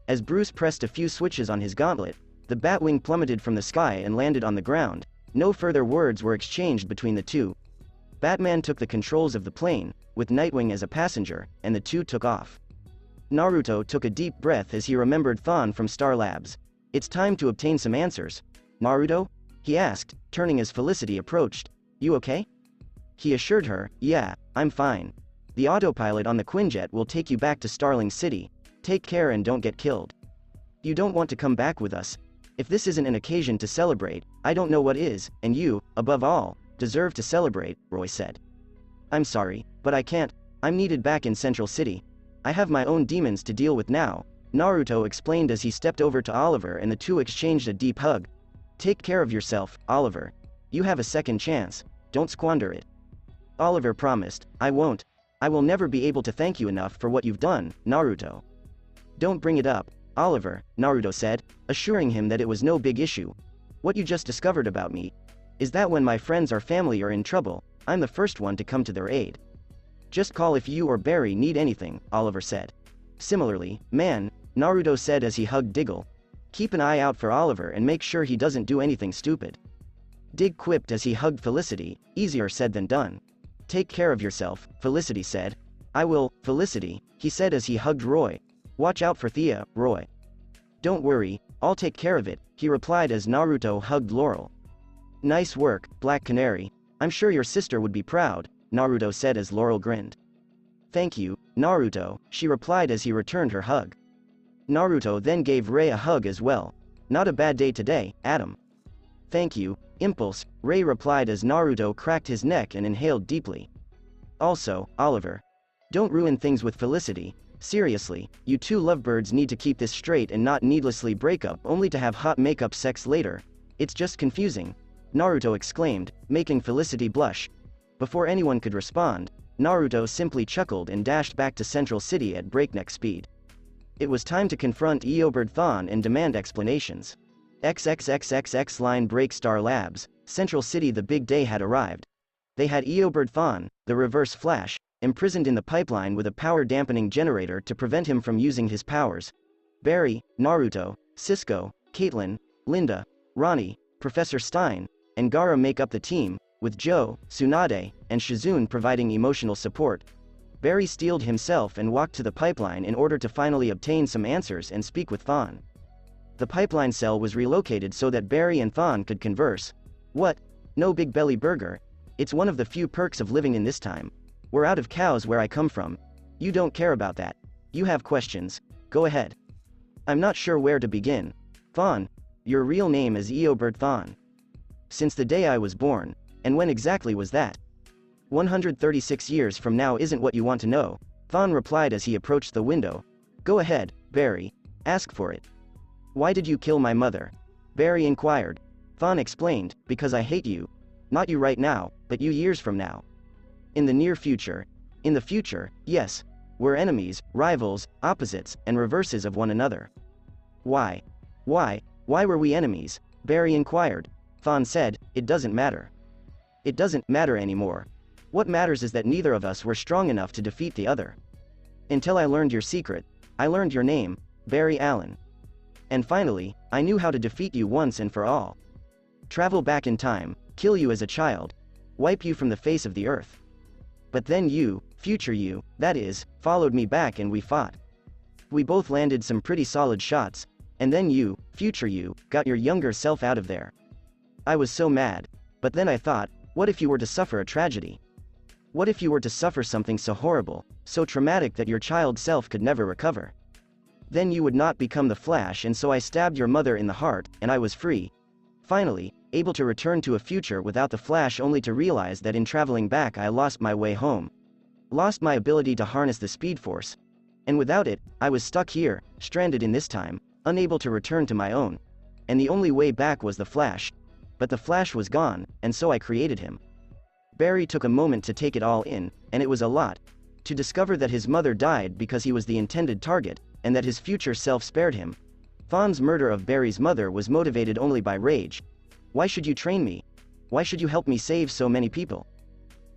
As Bruce pressed a few switches on his gauntlet, the Batwing plummeted from the sky and landed on the ground. No further words were exchanged between the two. Batman took the controls of the plane, with Nightwing as a passenger, and the two took off. Naruto took a deep breath as he remembered Thon from Star Labs. It's time to obtain some answers. Naruto? He asked, turning as Felicity approached. You okay? He assured her, yeah, I'm fine. The autopilot on the Quinjet will take you back to Starling City. Take care and don't get killed. You don't want to come back with us. If this isn't an occasion to celebrate, I don't know what is, and you, above all, deserve to celebrate, Roy said. I'm sorry, but I can't. I'm needed back in Central City. I have my own demons to deal with now, Naruto explained as he stepped over to Oliver and the two exchanged a deep hug. Take care of yourself, Oliver. You have a second chance. Don't squander it. Oliver promised, I won't. I will never be able to thank you enough for what you've done, Naruto. Don't bring it up, Oliver, Naruto said, assuring him that it was no big issue. What you just discovered about me is that when my friends or family are in trouble, I'm the first one to come to their aid. Just call if you or Barry need anything, Oliver said. Similarly, man, Naruto said as he hugged Diggle. Keep an eye out for Oliver and make sure he doesn't do anything stupid. Dig quipped as he hugged Felicity, easier said than done. Take care of yourself, Felicity said. I will, Felicity, he said as he hugged Roy. Watch out for Thea, Roy. Don't worry, I'll take care of it, he replied as Naruto hugged Laurel. Nice work, Black Canary. I'm sure your sister would be proud, Naruto said as Laurel grinned. Thank you, Naruto, she replied as he returned her hug. Naruto then gave Ray a hug as well. Not a bad day today, Adam. Thank you, Impulse, Ray replied as Naruto cracked his neck and inhaled deeply. Also, Oliver. Don't ruin things with Felicity. Seriously, you two lovebirds need to keep this straight and not needlessly break up only to have hot makeup sex later. It's just confusing, Naruto exclaimed, making Felicity blush. Before anyone could respond, Naruto simply chuckled and dashed back to Central City at breakneck speed. It was time to confront Eobard Thawne and demand explanations. XXXXX line break Star Labs, Central City. The big day had arrived. They had Eobard Thawne, the Reverse Flash, imprisoned in the pipeline with a power-dampening generator to prevent him from using his powers. Barry, Naruto, Cisco, Caitlin, Linda, Ronnie, Professor Stein, and Gaara make up the team, with Joe, Tsunade, and Shizune providing emotional support. Barry steeled himself and walked to the pipeline in order to finally obtain some answers and speak with Thawne. The pipeline cell was relocated so that Barry and Thawne could converse. What? No big belly burger. It's one of the few perks of living in this time. We're out of cows where I come from. You don't care about that. You have questions. Go ahead. I'm not sure where to begin. Thawne. Your real name is Eobard Thawne. Since the day I was born. And when exactly was that? 136 years from now isn't what you want to know, Thawne replied as he approached the window. Go ahead, Barry. Ask for it. Why did you kill my mother? Barry inquired. Thawne explained, because I hate you. Not you right now, but you years from now. In the near future. In the future, yes. We're enemies, rivals, opposites, and reverses of one another. Why? Why were we enemies? Barry inquired. Thawne said, it doesn't matter. It doesn't matter anymore. What matters is that neither of us were strong enough to defeat the other. Until I learned your secret. I learned your name, Barry Allen. And finally, I knew how to defeat you once and for all. Travel back in time, kill you as a child, wipe you from the face of the earth. But then you, future you, that is, followed me back and we fought. We both landed some pretty solid shots, and then you, future you, got your younger self out of there. I was so mad, but then I thought, what if you were to suffer a tragedy? What if you were to suffer something so horrible, so traumatic that your child self could never recover? Then you would not become the Flash, and so I stabbed your mother in the heart, and I was free. Finally, able to return to a future without the Flash, only to realize that in traveling back I lost my way home. Lost my ability to harness the Speed Force. And without it, I was stuck here, stranded in this time, unable to return to my own. and the only way back was the Flash. But the Flash was gone, and so I created him. Barry took a moment to take it all in, and it was a lot. To discover that his mother died because he was the intended target, and that his future self spared him. Thawne's murder of Barry's mother was motivated only by rage. Why should you train me? Why should you help me save so many people?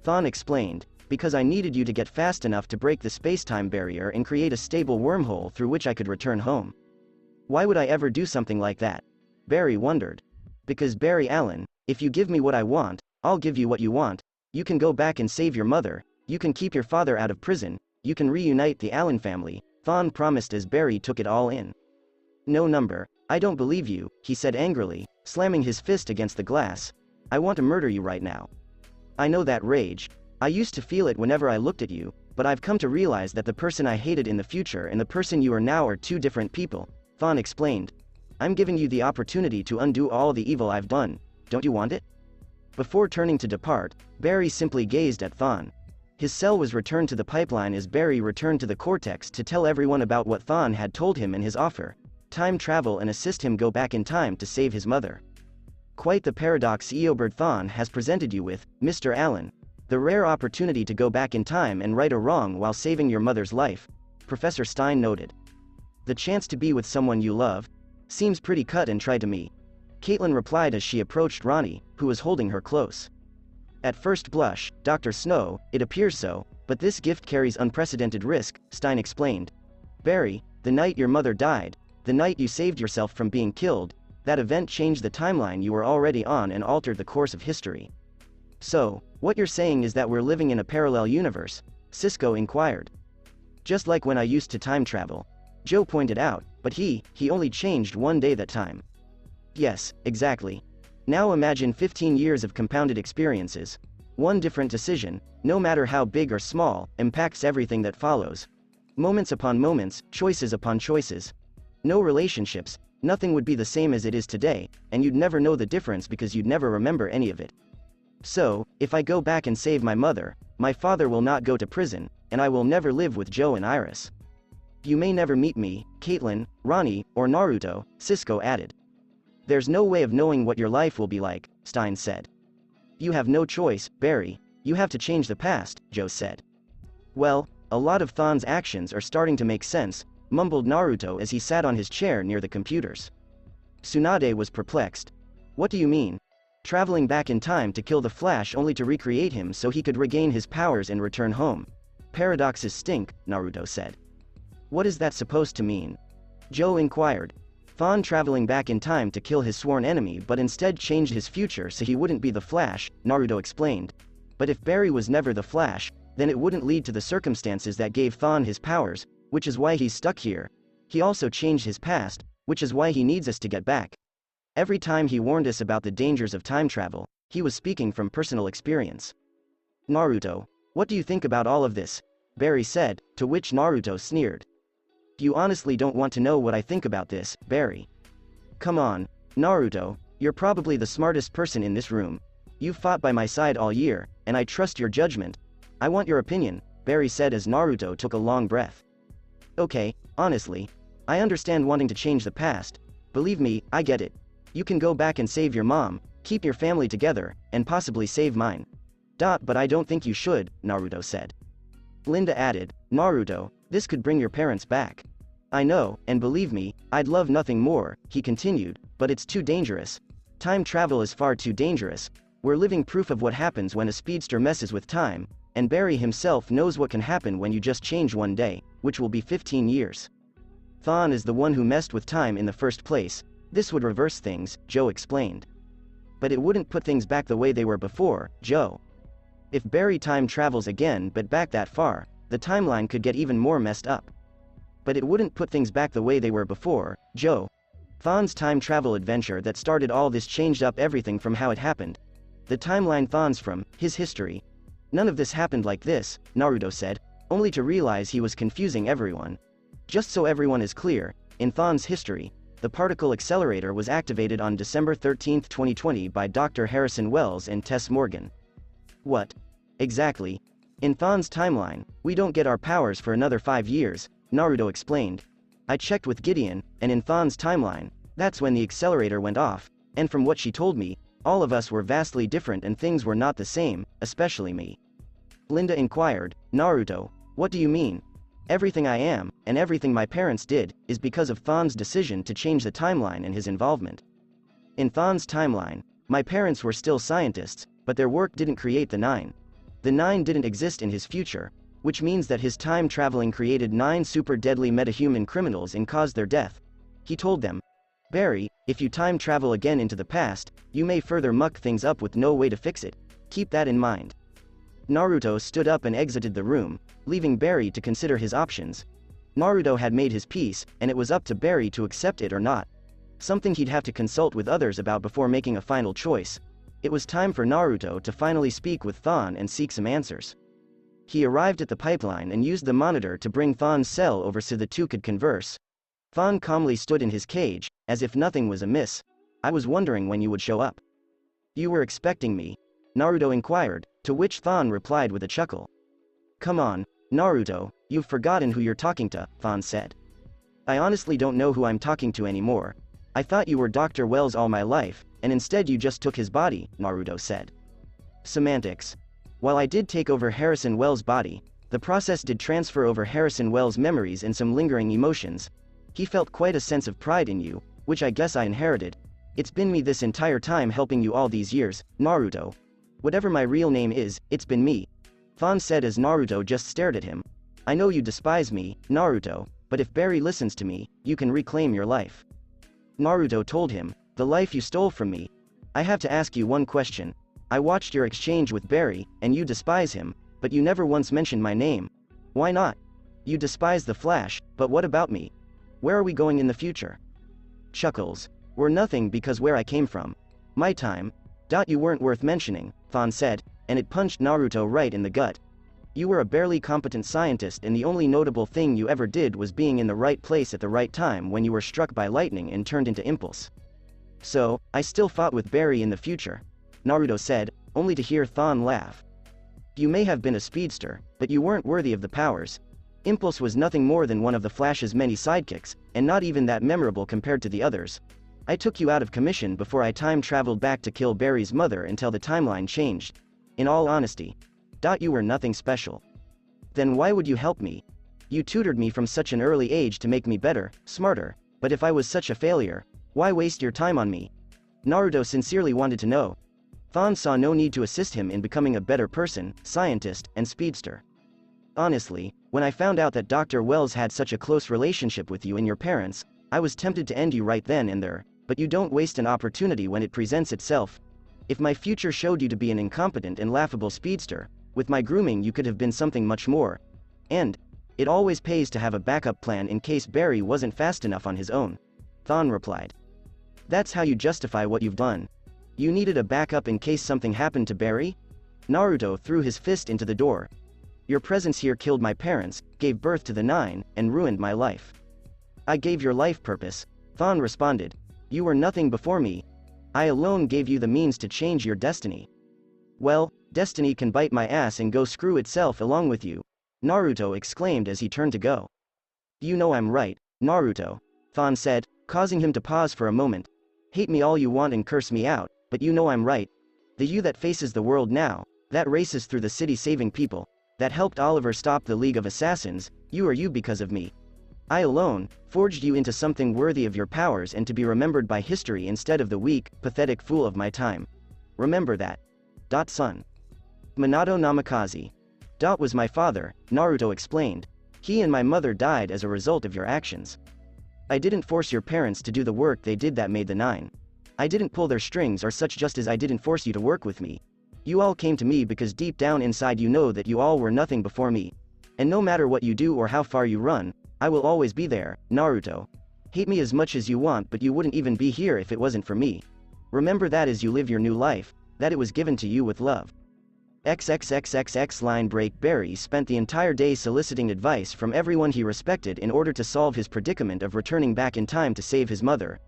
Thawne explained, because I needed you to get fast enough to break the space-time barrier and create a stable wormhole through which I could return home. Why would I ever do something like that? Barry wondered. Because Barry Allen, if you give me what I want, I'll give you what you want. You can go back and save your mother, you can keep your father out of prison, you can reunite the Allen family, Thawne promised as Barry took it all in. No number, I don't believe you, he said angrily, slamming his fist against the glass. I want to murder you right now. I know that rage. I used to feel it whenever I looked at you, but I've come to realize that the person I hated in the future and the person you are now are two different people, Thawne explained. I'm giving you the opportunity to undo all the evil I've done, don't you want it? Before turning to depart, Barry simply gazed at Thawne. His cell was returned to the pipeline as Barry returned to the cortex to tell everyone about what Thawne had told him and his offer. Time travel and assist him go back in time to save his mother. Quite the paradox Eobard Thawne has presented you with, Mr. Allen. The rare opportunity to go back in time and right a wrong while saving your mother's life, Professor Stein noted. The chance to be with someone you love? Seems pretty cut and dry to me. Caitlin replied as she approached Ronnie, who was holding her close. At first blush, Dr. Snow, it appears so, but this gift carries unprecedented risk, Stein explained. Barry, the night your mother died, the night you saved yourself from being killed, that event changed the timeline you were already on and altered the course of history. So, what you're saying is that we're living in a parallel universe? Cisco inquired. Just like when I used to time travel. Joe pointed out, but he only changed one day that time. Yes, exactly. Now imagine 15 years of compounded experiences. One different decision, no matter how big or small, impacts everything that follows. Moments upon moments, choices upon choices. No relationships, nothing would be the same as it is today, and you'd never know the difference because you'd never remember any of it. So, if I go back and save my mother, my father will not go to prison, and I will never live with Joe and Iris. You may never meet me, Caitlin, Ronnie, or Naruto, Cisco added. There's no way of knowing what your life will be like, Stein said. You have no choice, Barry, you have to change the past, Joe said. Well, a lot of Thawne's actions are starting to make sense, mumbled Naruto as he sat on his chair near the computers. Tsunade was perplexed. What do you mean? Traveling back in time to kill the Flash only to recreate him so he could regain his powers and return home. Paradoxes stink, Naruto said. What is that supposed to mean? Joe inquired. Thawne traveling back in time to kill his sworn enemy but instead changed his future so he wouldn't be the Flash, Naruto explained. But if Barry was never the Flash, then it wouldn't lead to the circumstances that gave Thawne his powers, which is why he's stuck here. He also changed his past, which is why he needs us to get back. Every time he warned us about the dangers of time travel, he was speaking from personal experience. Naruto, what do you think about all of this? Barry said, to which Naruto sneered. You honestly don't want to know what I think about this, Barry. Come on, Naruto, you're probably the smartest person in this room. You've fought by my side all year, and I trust your judgment. I want your opinion, Barry said as Naruto took a long breath. Okay, honestly, I understand wanting to change the past. Believe me, I get it. You can go back and save your mom, keep your family together, and possibly save mine. But I don't think you should, Naruto said. Linda added, Naruto, this could bring your parents back. I know, and believe me, I'd love nothing more, he continued, but it's too dangerous. Time travel is far too dangerous. We're living proof of what happens when a speedster messes with time, and Barry himself knows what can happen when you just change one day, which will be 15 years. Thawne is the one who messed with time in the first place. This would reverse things, Joe explained. But it wouldn't put things back the way they were before, Joe. If Barry time travels again but back that far, the timeline could get even more messed up. But it wouldn't put things back the way they were before, Joe. Thawne's time travel adventure that started all this changed up everything from how it happened. The timeline Thawne's from, his history. None of this happened like this, Naruto said, only to realize he was confusing everyone. Just so everyone is clear, in Thawne's history, the particle accelerator was activated on December 13, 2020 by Dr. Harrison Wells and Tess Morgan. What? Exactly. In Thawne's timeline, we don't get our powers for another 5 years, Naruto explained. I checked with Gideon, and in Thawne's timeline, That's when the accelerator went off, and from what she told me, all of us were vastly different and things were not the same, especially me. Linda inquired, Naruto, what do you mean? Everything I am, and everything my parents did, is because of Thon's decision to change the timeline and his involvement. In Thon's timeline, my parents were still scientists, but their work didn't create the Nine. The Nine didn't exist in his future, which means that his time traveling created 9 super deadly metahuman criminals and caused their death. He told them, Barry, if you time travel again into the past, you may further muck things up with no way to fix it. Keep that in mind. Naruto stood up and exited the room, leaving Barry to consider his options. Naruto had made his peace, and it was up to Barry to accept it or not. Something he'd have to consult with others about before making a final choice. It was time for Naruto to finally speak with Thon and seek some answers. He arrived at the pipeline and used the monitor to bring Thon's cell over so the two could converse. Thon calmly stood in his cage, as if nothing was amiss. I was wondering when you would show up. You were expecting me? Naruto inquired, to which Thon replied with a chuckle. Come on, Naruto, you've forgotten who you're talking to, Thon said. I honestly don't know who I'm talking to anymore. I thought you were Dr. Wells all my life, and instead you just took his body, Naruto said. Semantics. While I did take over Harrison Wells' body, the process did transfer over Harrison Wells' memories and some lingering emotions. He felt quite a sense of pride in you, which I guess I inherited. It's been me this entire time helping you all these years, Naruto. Whatever my real name is, it's been me. Thon said as Naruto just stared at him. I know you despise me, Naruto, but if Barry listens to me, you can reclaim your life. Naruto told him, the life you stole from me. I have to ask you one question. I watched your exchange with Barry, and you despise him, but you never once mentioned my name. Why not? You despise the Flash, but what about me? Where are we going in the future? Chuckles. We're nothing because where I came from. My time. You weren't worth mentioning, Thon said, and it punched Naruto right in the gut. You were a barely competent scientist and the only notable thing you ever did was being in the right place at the right time when you were struck by lightning and turned into Impulse. So, I still fought with Barry in the future, Naruto said, only to hear Thon laugh. You may have been a speedster, but you weren't worthy of the powers. Impulse was nothing more than one of the Flash's many sidekicks, and not even that memorable compared to the others. I took you out of commission before I time traveled back to kill Barry's mother until the timeline changed. In all honesty. You were nothing special. Then why would you help me? You tutored me from such an early age to make me better, smarter, but if I was such a failure, why waste your time on me? Naruto sincerely wanted to know. Thon saw no need to assist him in becoming a better person, scientist, and speedster. Honestly, when I found out that Dr. Wells had such a close relationship with you and your parents, I was tempted to end you right then and there, but you don't waste an opportunity when it presents itself. If my future showed you to be an incompetent and laughable speedster, with my grooming you could have been something much more. And, it always pays to have a backup plan in case Barry wasn't fast enough on his own. Thon replied. That's how you justify what you've done. You needed a backup in case something happened to Barry? Naruto threw his fist into the door. Your presence here killed my parents, gave birth to the Nine, and ruined my life. I gave your life purpose, Thon responded. You were nothing before me. I alone gave you the means to change your destiny. Well, destiny can bite my ass and go screw itself along with you, Naruto exclaimed as he turned to go. You know I'm right, Naruto, Thon said, causing him to pause for a moment. Hate me all you want and curse me out, but you know I'm right. The you that faces the world now, that races through the city saving people, that helped Oliver stop the League of Assassins, you are you because of me. I alone forged you into something worthy of your powers and to be remembered by history instead of the weak, pathetic fool of my time. Remember that. Son. Minato Namikaze. Was my father, Naruto explained. He and my mother died as a result of your actions. I didn't force your parents to do the work they did that made the Nine. I didn't pull their strings or such just as I didn't force you to work with me. You all came to me because deep down inside you know that you all were nothing before me. And no matter what you do or how far you run, I will always be there, Naruto. Hate me as much as you want but you wouldn't even be here if it wasn't for me. Remember that as you live your new life, that it was given to you with love. XXXXX line break. Barry spent the entire day soliciting advice from everyone he respected in order to solve his predicament of returning back in time to save his mother.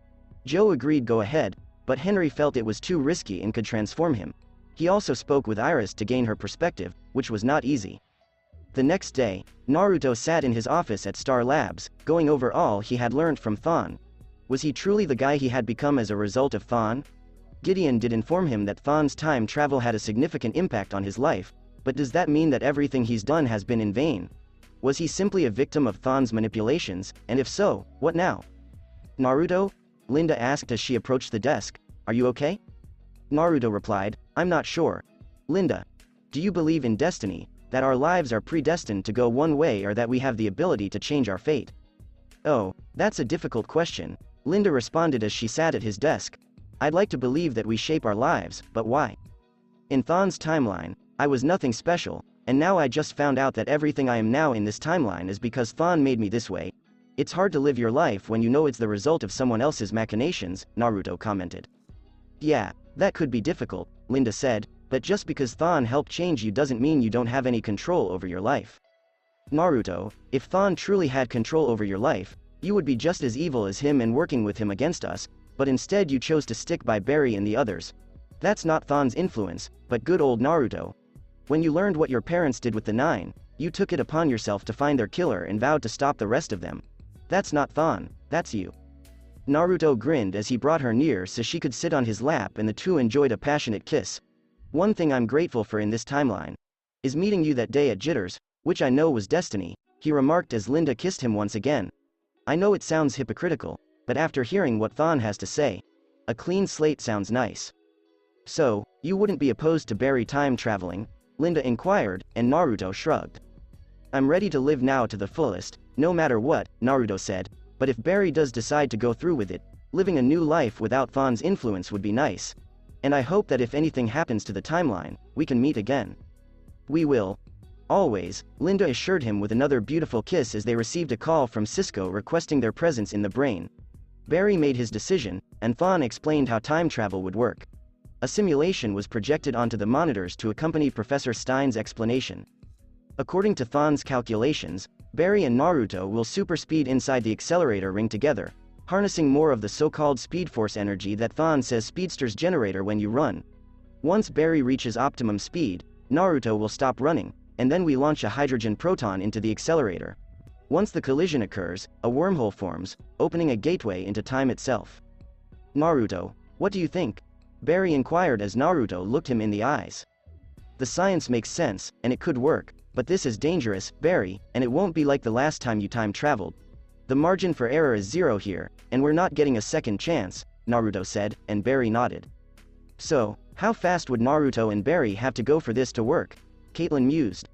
Joe agreed go ahead, but Henry felt it was too risky and could transform him. He also spoke with Iris to gain her perspective, which was not easy. The next day, Naruto sat in his office at Star Labs, going over all he had learned from Thon. Was he truly the guy he had become as a result of Thawne? Gideon did inform him that Thawne's time travel had a significant impact on his life, but does that mean that everything he's done has been in vain? Was he simply a victim of Thawne's manipulations, and if so, what now? Naruto? Linda asked as she approached the desk. Are you okay? Naruto replied, I'm not sure. Linda, do you believe in destiny, that our lives are predestined to go one way or that we have the ability to change our fate? Oh, that's a difficult question, Linda responded as she sat at his desk. I'd like to believe that we shape our lives, but why? In Thawne's timeline, I was nothing special, and now I just found out that everything I am now in this timeline is because Thawne made me this way. It's hard to live your life when you know it's the result of someone else's machinations, Naruto commented. Yeah, that could be difficult, Linda said, but just because Thawne helped change you doesn't mean you don't have any control over your life. Naruto, if Thawne truly had control over your life, you would be just as evil as him and working with him against us, but instead you chose to stick by Barry and the others. That's not Thawne's influence, but good old Naruto. When you learned what your parents did with the 9, you took it upon yourself to find their killer and vowed to stop the rest of them. That's not Thawne, that's you. Naruto grinned as he brought her near so she could sit on his lap and the two enjoyed a passionate kiss. One thing I'm grateful for in this timeline is meeting you that day at Jitters, which I know was destiny, he remarked as Linda kissed him once again. I know it sounds hypocritical, but after hearing what Thawne has to say, a clean slate sounds nice. So, you wouldn't be opposed to Barry time traveling? Linda inquired, and Naruto shrugged. I'm ready to live now to the fullest, no matter what, Naruto said, but if Barry does decide to go through with it, living a new life without Thawne's influence would be nice. And I hope that if anything happens to the timeline, we can meet again. We will. Always, Linda assured him with another beautiful kiss as they received a call from Cisco requesting their presence in the brain. Barry made his decision, and Thawne explained how time travel would work. A simulation was projected onto the monitors to accompany Professor Stein's explanation. According to Thawne's calculations, Barry and Naruto will superspeed inside the accelerator ring together, harnessing more of the so-called Speed Force energy that Thawne says speedsters generate when you run. Once Barry reaches optimum speed, Naruto will stop running, and then we launch a hydrogen proton into the accelerator. Once the collision occurs, a wormhole forms, opening a gateway into time itself. Naruto, what do you think? Barry inquired as Naruto looked him in the eyes. The science makes sense, and it could work, but this is dangerous, Barry, and it won't be like the last time you time traveled. The margin for error is 0 here, and we're not getting a second chance, Naruto said, and Barry nodded. So, how fast would Naruto and Barry have to go for this to work? Caitlin mused.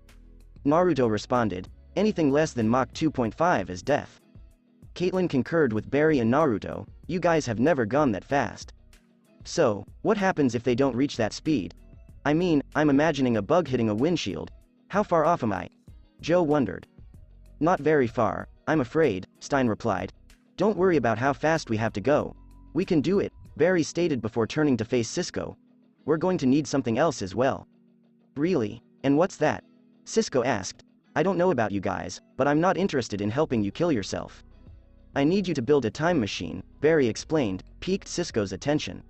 Naruto responded, anything less than Mach 2.5 is death. Caitlin concurred with Barry and Naruto, you guys have never gone that fast. So, what happens if they don't reach that speed? I mean, I'm imagining a bug hitting a windshield. How far off am I? Joe wondered. Not very far, I'm afraid, Stein replied. Don't worry about how fast we have to go. We can do it, Barry stated before turning to face Cisco. We're going to need something else as well. Really? And what's that? Cisco asked. I don't know about you guys, but I'm not interested in helping you kill yourself. I need you to build a time machine, Barry explained, piqued Cisco's attention.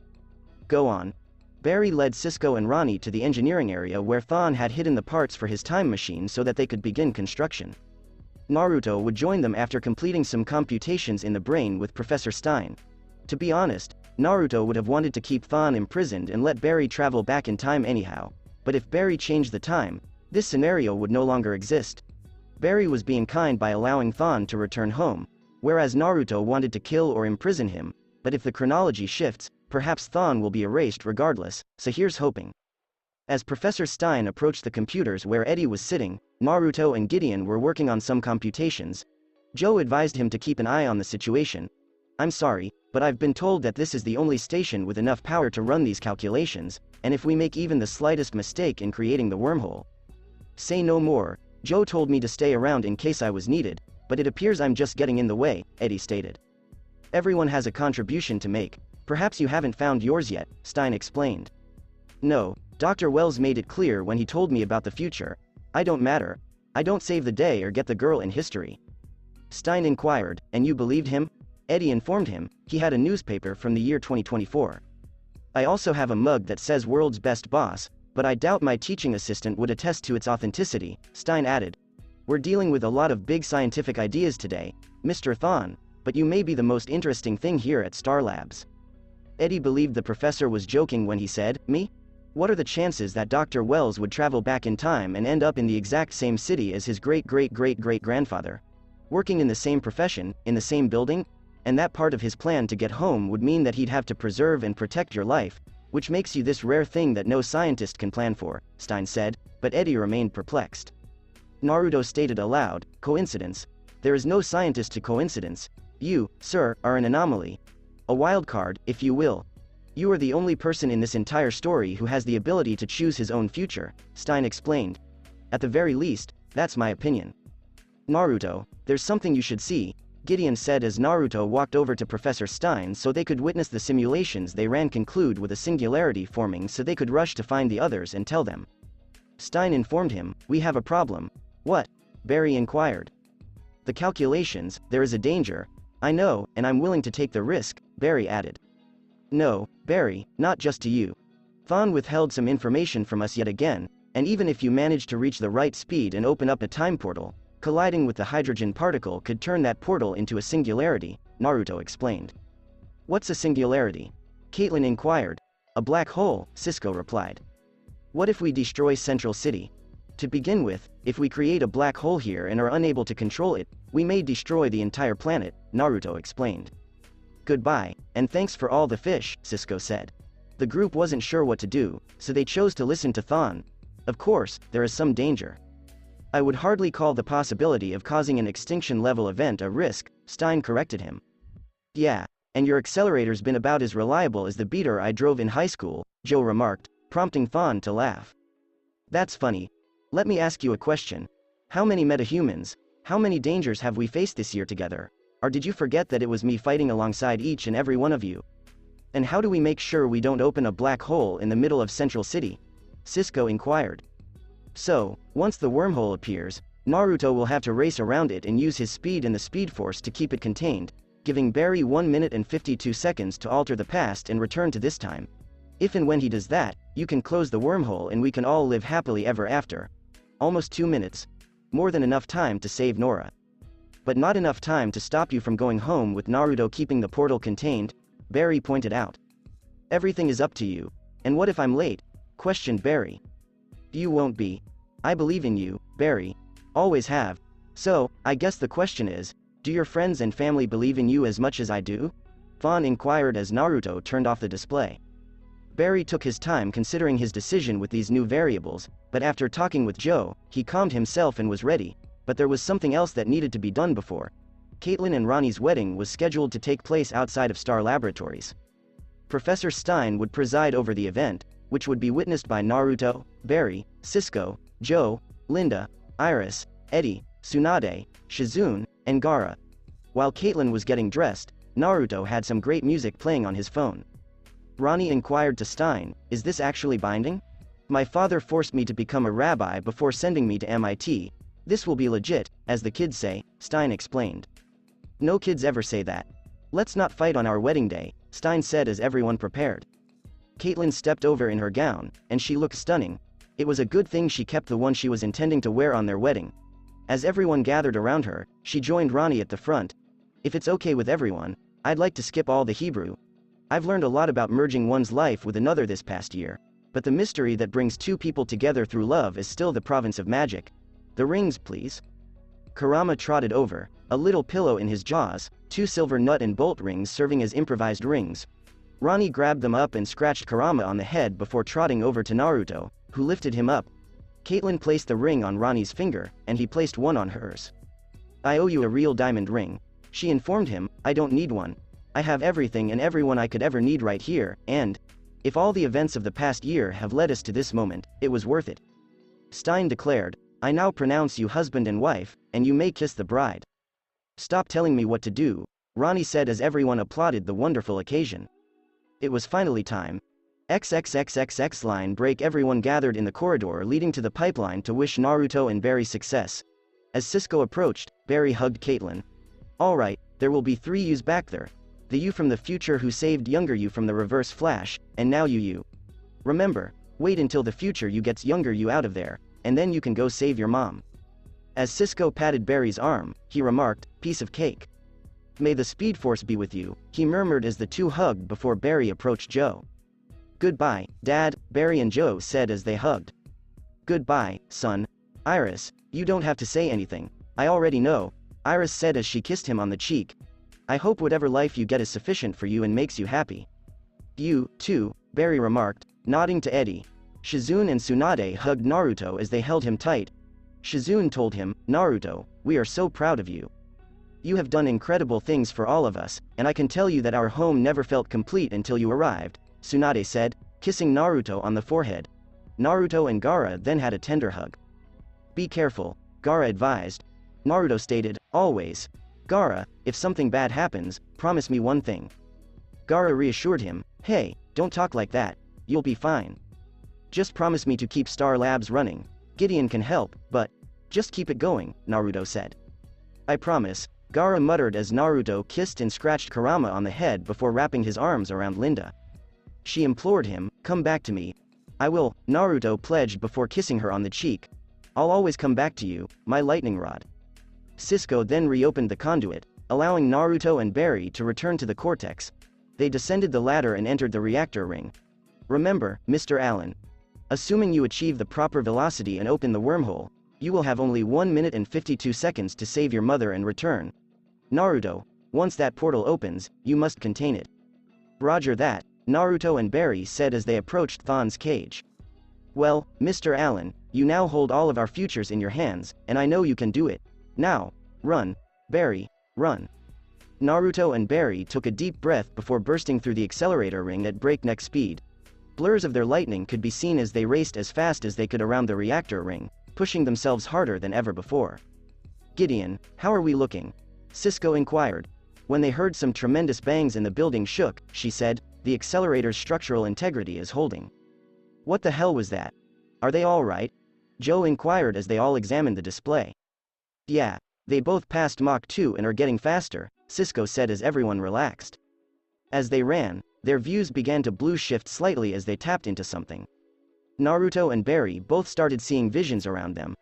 Go on. Barry led Cisco and Ronnie to the engineering area where Thawne had hidden the parts for his time machine so that they could begin construction. Naruto would join them after completing some computations in the brain with Professor Stein. To be honest, Naruto would have wanted to keep Thawne imprisoned and let Barry travel back in time anyhow, but if Barry changed the time, this scenario would no longer exist. Barry was being kind by allowing Thawne to return home, whereas Naruto wanted to kill or imprison him, but if the chronology shifts, perhaps Thawne will be erased regardless, so here's hoping. As Professor Stein approached the computers where Eddie was sitting, Naruto and Gideon were working on some computations. Joe advised him to keep an eye on the situation. I'm sorry, but I've been told that this is the only station with enough power to run these calculations, and if we make even the slightest mistake in creating the wormhole. Say no more, Joe told me to stay around in case I was needed, but it appears I'm just getting in the way, Eddie stated. Everyone has a contribution to make. Perhaps you haven't found yours yet, Stein explained. No, Dr. Wells made it clear when he told me about the future. I don't matter. I don't save the day or get the girl in history. Stein inquired, and you believed him? Eddie informed him, he had a newspaper from the year 2024. I also have a mug that says world's best boss, but I doubt my teaching assistant would attest to its authenticity, Stein added. We're dealing with a lot of big scientific ideas today, Mr. Thawne. but you may be the most interesting thing here at Star Labs. Eddie believed the professor was joking when he said, "Me? What are the chances that Dr. Wells would travel back in time and end up in the exact same city as his great-great-great-great-grandfather? Working in the same profession, in the same building? And that part of his plan to get home would mean that he'd have to preserve and protect your life, which makes you this rare thing that no scientist can plan for," Stein said, but Eddie remained perplexed. Naruto stated aloud, "Coincidence? There is no scientist to coincidence. You, sir, are an anomaly. A wild card, if you will. You are the only person in this entire story who has the ability to choose his own future," Stein explained. "At the very least, that's my opinion." "Naruto, there's something you should see," Gideon said as Naruto walked over to Professor Stein so they could witness the simulations they ran conclude with a singularity forming so they could rush to find the others and tell them. Stein informed him, "We have a problem." "What?" Barry inquired. "The calculations, there is a danger. I know, and I'm willing to take the risk," Barry added. "No, Barry, not just to you. Thawne withheld some information from us yet again, and even if you manage to reach the right speed and open up a time portal, colliding with the hydrogen particle could turn that portal into a singularity," Naruto explained. "What's a singularity?" Caitlin inquired. "A black hole," Cisco replied. "What if we destroy Central City? To begin with, if we create a black hole here and are unable to control it, we may destroy the entire planet," Naruto explained. "Goodbye, and thanks for all the fish," Cisco said. The group wasn't sure what to do, so they chose to listen to Thawne. "Of course, there is some danger. I would hardly call the possibility of causing an extinction-level event a risk," Stein corrected him. "Yeah, and your accelerator's been about as reliable as the beater I drove in high school," Joe remarked, prompting Thawne to laugh. "That's funny. Let me ask you a question. How many metahumans, how many dangers have we faced this year together? Or did you forget that it was me fighting alongside each and every one of you? And how do we make sure we don't open a black hole in the middle of Central City?" Cisco inquired. "So, once the wormhole appears, Naruto will have to race around it and use his speed and the Speed Force to keep it contained, giving Barry 1 minute and 52 seconds to alter the past and return to this time. If and when he does that, you can close the wormhole and we can all live happily ever after. Almost 2 minutes. More than enough time to save Nora. But not enough time to stop you from going home with Naruto keeping the portal contained," Barry pointed out. "Everything is up to you. And what if I'm late?" questioned Barry. "You won't be. I believe in you, Barry. Always have. So, I guess the question is, do your friends and family believe in you as much as I do?" Thawne inquired as Naruto turned off the display. Barry took his time considering his decision with these new variables, but after talking with Joe, he calmed himself and was ready, but there was something else that needed to be done before. Caitlin and Ronnie's wedding was scheduled to take place outside of Star Laboratories. Professor Stein would preside over the event, which would be witnessed by Naruto, Barry, Cisco, Joe, Linda, Iris, Eddie, Tsunade, Shizune, and Gaara. While Caitlin was getting dressed, Naruto had some great music playing on his phone. Ronnie inquired to Stein, "Is this actually binding? My father forced me to become a rabbi before sending me to MIT. This will be legit, as the kids say," Stein explained. "No kids ever say that. Let's not fight on our wedding day," Stein said as everyone prepared. Caitlin stepped over in her gown, and she looked stunning. It was a good thing she kept the one she was intending to wear on their wedding. As everyone gathered around her, she joined Ronnie at the front. "If it's okay with everyone, I'd like to skip all the Hebrew. I've learned a lot about merging one's life with another this past year, but the mystery that brings two people together through love is still the province of magic. The rings, please." Kurama trotted over, a little pillow in his jaws, 2 silver nut and bolt rings serving as improvised rings. Ronnie grabbed them up and scratched Kurama on the head before trotting over to Naruto, who lifted him up. Caitlin placed the ring on Ronnie's finger, and he placed one on hers. "I owe you a real diamond ring," she informed him. "I don't need one. I have everything and everyone I could ever need right here, and if all the events of the past year have led us to this moment, it was worth it." Stein declared, "I now pronounce you husband and wife, and you may kiss the bride." "Stop telling me what to do," Ronnie said as everyone applauded the wonderful occasion. It was finally time. XXXXX line break. Everyone gathered in the corridor leading to the pipeline to wish Naruto and Barry success. As Cisco approached, Barry hugged Caitlin. "All right, there will be 3 yous back there. The you from the future who saved younger you from the reverse flash, and now you. Remember, wait until the future you gets younger you out of there, and then you can go save your mom." As Cisco patted Barry's arm, he remarked, "Piece of cake." May the Speed Force be with you, he murmured as the two hugged before Barry approached Joe. Goodbye, Dad, Barry and Joe said as they hugged. Goodbye, son. Iris, you don't have to say anything, I already know, Iris said as she kissed him on the cheek. I hope whatever life you get is sufficient for you and makes you happy. You, too, Barry remarked, nodding to Eddie. Shizune and Tsunade hugged Naruto as they held him tight. Shizune told him, Naruto, we are so proud of you. You have done incredible things for all of us, and I can tell you that our home never felt complete until you arrived, Tsunade said, kissing Naruto on the forehead. Naruto and Gaara then had a tender hug. Be careful, Gaara advised. Naruto stated, always. Gaara, if something bad happens, promise me one thing. Gaara reassured him, hey, don't talk like that, you'll be fine. Just promise me to keep Star Labs running. Gideon can help, but just keep it going, Naruto said. I promise, Gaara muttered as Naruto kissed and scratched Kurama on the head before wrapping his arms around Linda. She implored him, come back to me. I will, Naruto pledged before kissing her on the cheek. I'll always come back to you, my lightning rod. Cisco then reopened the conduit, allowing Naruto and Barry to return to the cortex. They descended the ladder and entered the reactor ring. Remember, Mr. Allen. Assuming you achieve the proper velocity and open the wormhole, you will have only 1 minute and 52 seconds to save your mother and return. Naruto, once that portal opens, you must contain it. Roger that, Naruto and Barry said as they approached Thon's cage. Well, Mr. Allen, you now hold all of our futures in your hands, and I know you can do it. Now, run, Barry, run. Naruto and Barry took a deep breath before bursting through the accelerator ring at breakneck speed. Blurs of their lightning could be seen as they raced as fast as they could around the reactor ring, pushing themselves harder than ever before. Gideon, how are we looking? Cisco inquired. When they heard some tremendous bangs and the building shook, she said, the accelerator's structural integrity is holding. What the hell was that? Are they all right? Joe inquired as they all examined the display. Yeah, they both passed Mach 2 and are getting faster, Cisco said as everyone relaxed. As they ran, their views began to blue shift slightly as they tapped into something. Naruto and Barry both started seeing visions around them.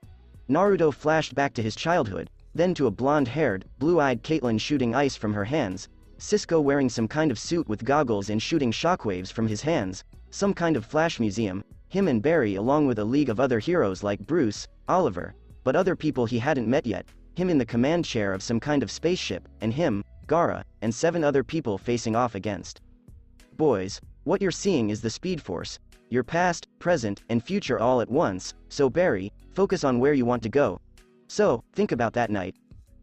Naruto flashed back to his childhood, then to a blonde-haired, blue-eyed Caitlyn shooting ice from her hands, Cisco wearing some kind of suit with goggles and shooting shockwaves from his hands, some kind of flash museum, him and Barry along with a league of other heroes like Bruce, Oliver, but other people he hadn't met yet, him in the command chair of some kind of spaceship, and him, Gaara, and 7 other people facing off against. Boys, what you're seeing is the Speed Force, your past, present, and future all at once, so Barry, focus on where you want to go. So, think about that night.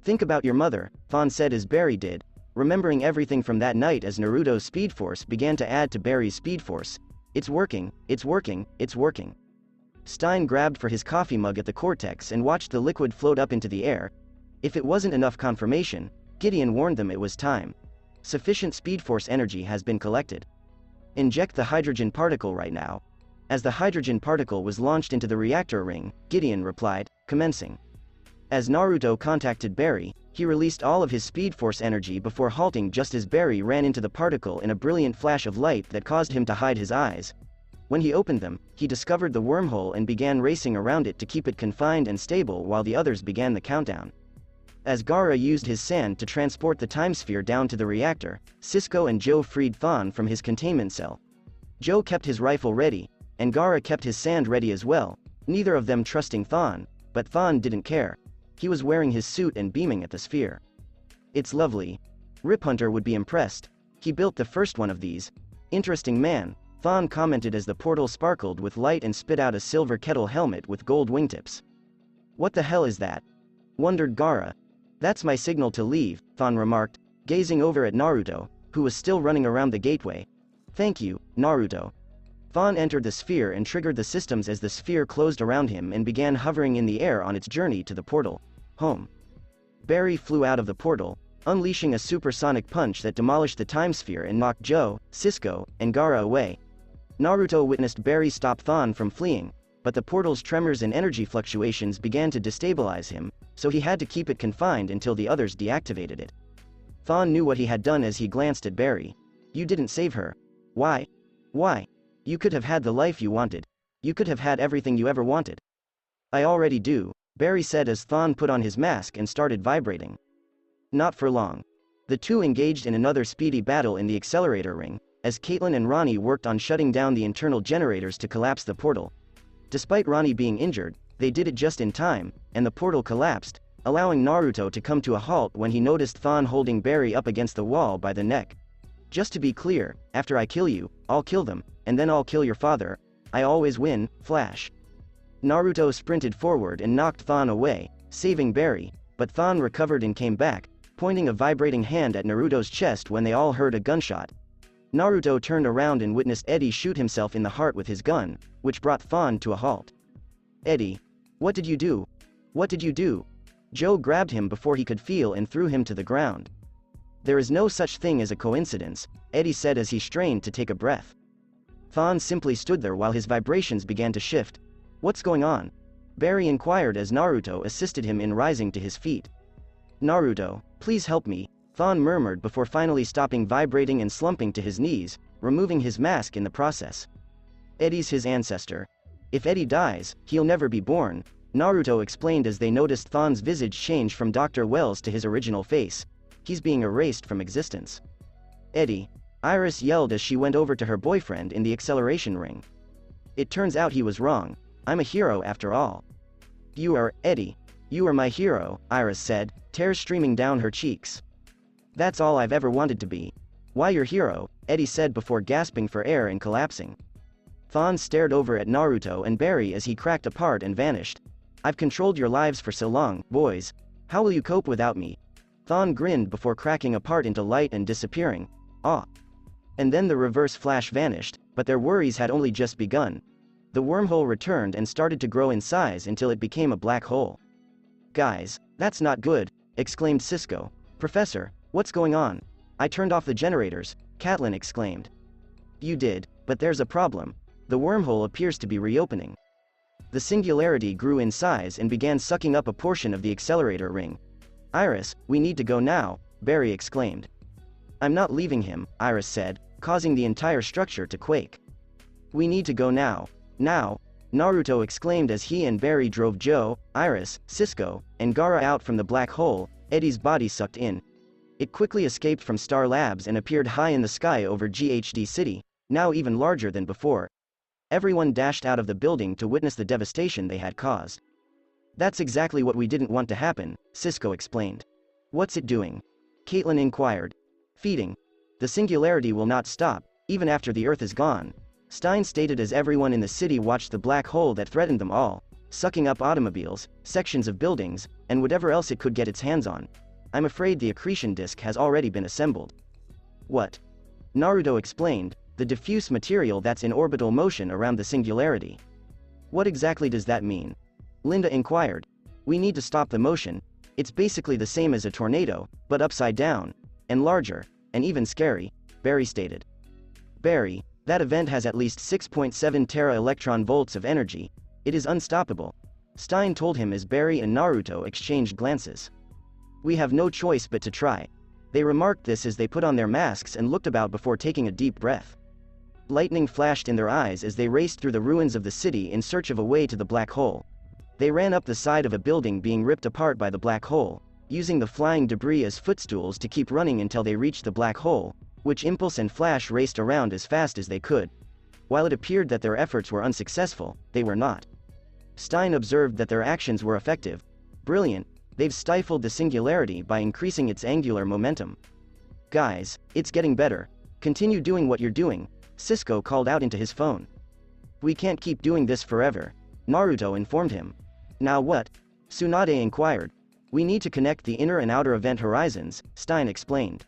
Think about your mother, Thon said as Barry did, remembering everything from that night as Naruto's Speed Force began to add to Barry's Speed Force. It's working, it's working, it's working. Stein grabbed for his coffee mug at the cortex and watched the liquid float up into the air. If it wasn't enough confirmation, Gideon warned them it was time. Sufficient Speed Force energy has been collected. Inject the hydrogen particle right now. As the hydrogen particle was launched into the reactor ring, Gideon replied, commencing. As Naruto contacted Barry, he released all of his Speed Force energy before halting just as Barry ran into the particle in a brilliant flash of light that caused him to hide his eyes. When he opened them, he discovered the wormhole and began racing around it to keep it confined and stable while the others began the countdown. As Gaara used his sand to transport the time sphere down to the reactor, Cisco and Joe freed Thon from his containment cell. Joe kept his rifle ready, and Gaara kept his sand ready as well, neither of them trusting Thon, but Thon didn't care. He was wearing his suit and beaming at the sphere. It's lovely. Rip Hunter would be impressed. He built the first one of these. Interesting man, Thon commented as the portal sparkled with light and spit out a silver kettle helmet with gold wingtips. What the hell is that? Wondered Gaara. That's my signal to leave, Thon remarked, gazing over at Naruto, who was still running around the gateway. Thank you, Naruto. Thon entered the sphere and triggered the systems as the sphere closed around him and began hovering in the air on its journey to the portal. Home. Barry flew out of the portal, unleashing a supersonic punch that demolished the time sphere and knocked Joe, Cisco, and Gaara away. Naruto witnessed Barry stop Thon from fleeing, but the portal's tremors and energy fluctuations began to destabilize him, so he had to keep it confined until the others deactivated it. Thon knew what he had done as he glanced at Barry. You didn't save her. Why? Why? You could have had the life you wanted. You could have had everything you ever wanted. I already do, Barry said as Thon put on his mask and started vibrating. Not for long. The two engaged in another speedy battle in the accelerator ring, as Caitlin and Ronnie worked on shutting down the internal generators to collapse the portal. Despite Ronnie being injured, they did it just in time, and the portal collapsed, allowing Naruto to come to a halt when he noticed Thon holding Barry up against the wall by the neck. "Just to be clear, after I kill you, I'll kill them, and then I'll kill your father. I always win, Flash." Naruto sprinted forward and knocked Thon away, saving Barry, but Thon recovered and came back, pointing a vibrating hand at Naruto's chest when they all heard a gunshot. Naruto turned around and witnessed Eddie shoot himself in the heart with his gun, which brought Thon to a halt. "Eddie, what did you do? What did you do?" Joe grabbed him before he could feel and threw him to the ground. "There is no such thing as a coincidence," Eddie said as he strained to take a breath. Thon simply stood there while his vibrations began to shift. "What's going on?" Barry inquired as Naruto assisted him in rising to his feet. "Naruto, please help me," Thon murmured before finally stopping vibrating and slumping to his knees, removing his mask in the process. "Eddie's his ancestor. If Eddie dies, he'll never be born," Naruto explained as they noticed Thon's visage change from Dr. Wells to his original face. "He's being erased from existence." "Eddie," Iris yelled as she went over to her boyfriend in the acceleration ring. "It turns out he was wrong. I'm a hero after all." "You are, Eddie. You are my hero," Iris said, tears streaming down her cheeks. "That's all I've ever wanted to be." "Why your hero?" Eddie said before gasping for air and collapsing. Thon stared over at Naruto and Barry as he cracked apart and vanished. "I've controlled your lives for so long, boys. How will you cope without me?" Thon grinned before cracking apart into light and disappearing. "Ah." And then the reverse flash vanished, but their worries had only just begun. The wormhole returned and started to grow in size until it became a black hole. "Guys, that's not good," exclaimed Cisco. "Professor, what's going on?" "I turned off the generators," Catelyn exclaimed. "You did, but there's a problem. The wormhole appears to be reopening." The singularity grew in size and began sucking up a portion of the accelerator ring. "Iris, we need to go now," Barry exclaimed. "I'm not leaving him," Iris said, causing the entire structure to quake. "We need to go now. Now," Naruto exclaimed as he and Barry drove Joe, Iris, Cisco, and Gaara out from the black hole. Eddie's body sucked in. It quickly escaped from Star Labs and appeared high in the sky over GHD City, now even larger than before. Everyone dashed out of the building to witness the devastation they had caused. "That's exactly what we didn't want to happen," Cisco explained. "What's it doing?" Caitlin inquired. "Feeding. The singularity will not stop, even after the Earth is gone," Stein stated as everyone in the city watched the black hole that threatened them all, sucking up automobiles, sections of buildings, and whatever else it could get its hands on. "I'm afraid the accretion disk has already been assembled." "What?" Naruto explained, "The diffuse material that's in orbital motion around the singularity." "What exactly does that mean?" Linda inquired. "We need to stop the motion. It's basically the same as a tornado, but upside down, and larger, and even scary," Barry stated. "Barry, that event has at least 6.7 tera-electron volts of energy. It is unstoppable," Stein told him as Barry and Naruto exchanged glances. "We have no choice but to try." They remarked this as they put on their masks and looked about before taking a deep breath. Lightning flashed in their eyes as they raced through the ruins of the city in search of a way to the black hole. They ran up the side of a building being ripped apart by the black hole, using the flying debris as footstools to keep running until they reached the black hole, which Impulse and Flash raced around as fast as they could. While it appeared that their efforts were unsuccessful, they were not. Stein observed that their actions were effective. "Brilliant, they've stifled the singularity by increasing its angular momentum." "Guys, it's getting better. Continue doing what you're doing," Cisco called out into his phone. "We can't keep doing this forever," Naruto informed him. "Now what?" Tsunade inquired. "We need to connect the inner and outer event horizons," Stein explained.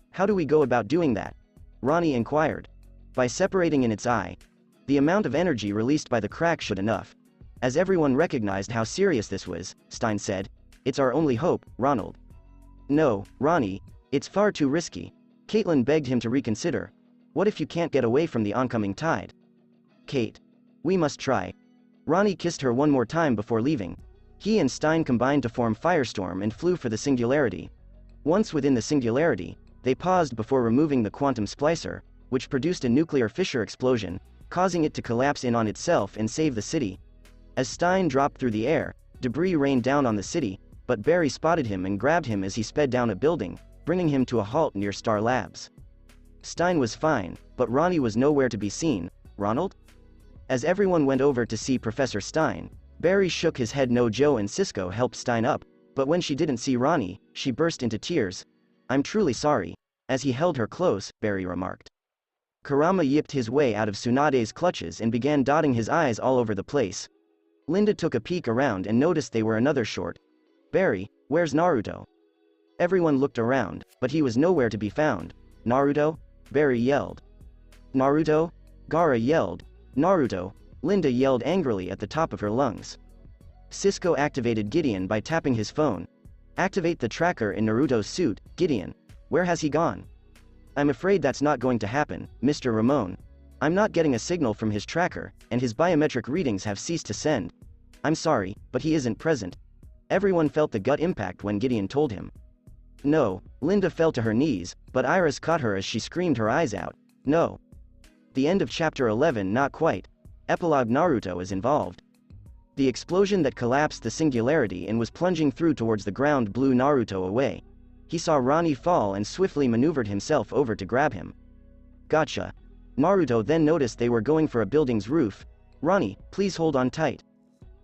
"How do we go about doing that?" Ronnie inquired. "By separating in its eye. The amount of energy released by the crack should enough." As everyone recognized how serious this was, Stein said, "It's our only hope, Ronald." "No, Ronnie, it's far too risky." Caitlin begged him to reconsider. "What if you can't get away from the oncoming tide?" "Kate. We must try." Ronnie kissed her one more time before leaving. He and Stein combined to form Firestorm and flew for the singularity. Once within the singularity, they paused before removing the quantum splicer, which produced a nuclear fissure explosion, causing it to collapse in on itself and save the city. As Stein dropped through the air, debris rained down on the city, but Barry spotted him and grabbed him as he sped down a building. bringing him to a halt near Star Labs. Stein was fine, but Ronnie was nowhere to be seen. Ronald? As everyone went over to see Professor Stein, Barry shook his head. No, Joe and Cisco helped Stein up, but when she didn't see Ronnie, she burst into tears. I'm truly sorry. As he held her close, Barry remarked. Kurama yipped his way out of Tsunade's clutches and began dotting his eyes all over the place. Linda took a peek around and noticed they were another short. Barry, where's Naruto? Everyone looked around, but he was nowhere to be found. Naruto? Barry yelled. Naruto? Gaara yelled. Naruto? Linda yelled angrily at the top of her lungs. Cisco activated Gideon by tapping his phone. Activate the tracker in Naruto's suit, Gideon. Where has he gone? I'm afraid that's not going to happen, Mr. Ramon. I'm not getting a signal from his tracker, and his biometric readings have ceased to send. I'm sorry, but he isn't present. Everyone felt the gut impact when Gideon told him. No, Linda fell to her knees, but Iris caught her as she screamed her eyes out. No. The end of chapter 11. Not quite. Epilogue. Naruto is involved. The explosion that collapsed the singularity and was plunging through towards the ground blew Naruto away. He saw Ronnie fall and swiftly maneuvered himself over to grab him. Gotcha. Naruto then noticed they were going for a building's roof. Ronnie, please hold on tight.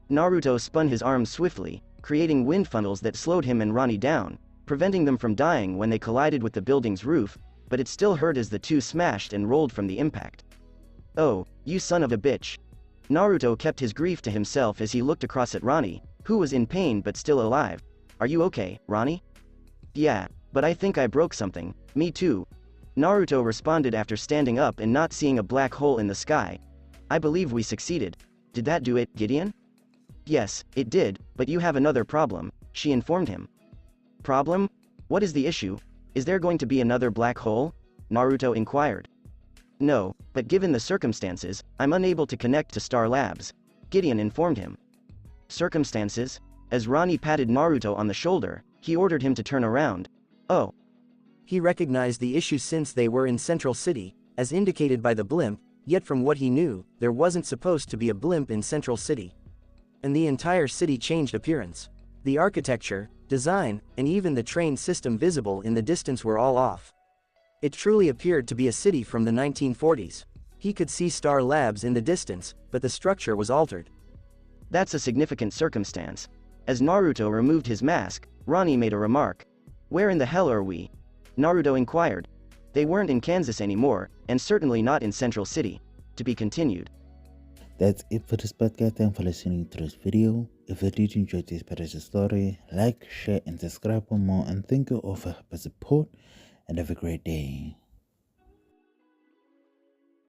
Naruto spun his arms swiftly, creating wind funnels that slowed him and Ronnie down, preventing them from dying when they collided with the building's roof, but it still hurt as the two smashed and rolled from the impact. Oh, you son of a bitch. Naruto kept his grief to himself as he looked across at Ronnie, who was in pain but still alive. Are you okay, Ronnie? Yeah, but I think I broke something. Me too. Naruto responded after standing up and not seeing a black hole in the sky. I believe we succeeded. Did that do it, Gideon? Yes, it did, but you have another problem, she informed him. Problem? What is the issue? Is there going to be another black hole? Naruto inquired. No, but given the circumstances, I'm unable to connect to Star Labs, Gideon informed him. Circumstances? As Ronnie patted Naruto on the shoulder, he ordered him to turn around. Oh. He recognized the issue since they were in Central City, as indicated by the blimp, yet from what he knew, there wasn't supposed to be a blimp in Central City. And the entire city changed appearance. The architecture, design, and even the train system visible in the distance were all off. It truly appeared to be a city from the 1940s. He could see Star Labs in the distance, but the structure was altered. That's a significant circumstance. As Naruto removed his mask, Ronnie made a remark. Where in the hell are we? Naruto inquired. They weren't in Kansas anymore, and certainly not in Central City. To be continued. That's it for this podcast. Thanks for listening to this video. If you did enjoy this part of the story, like, share, and subscribe for more. And thank you all for helping support. And have a great day.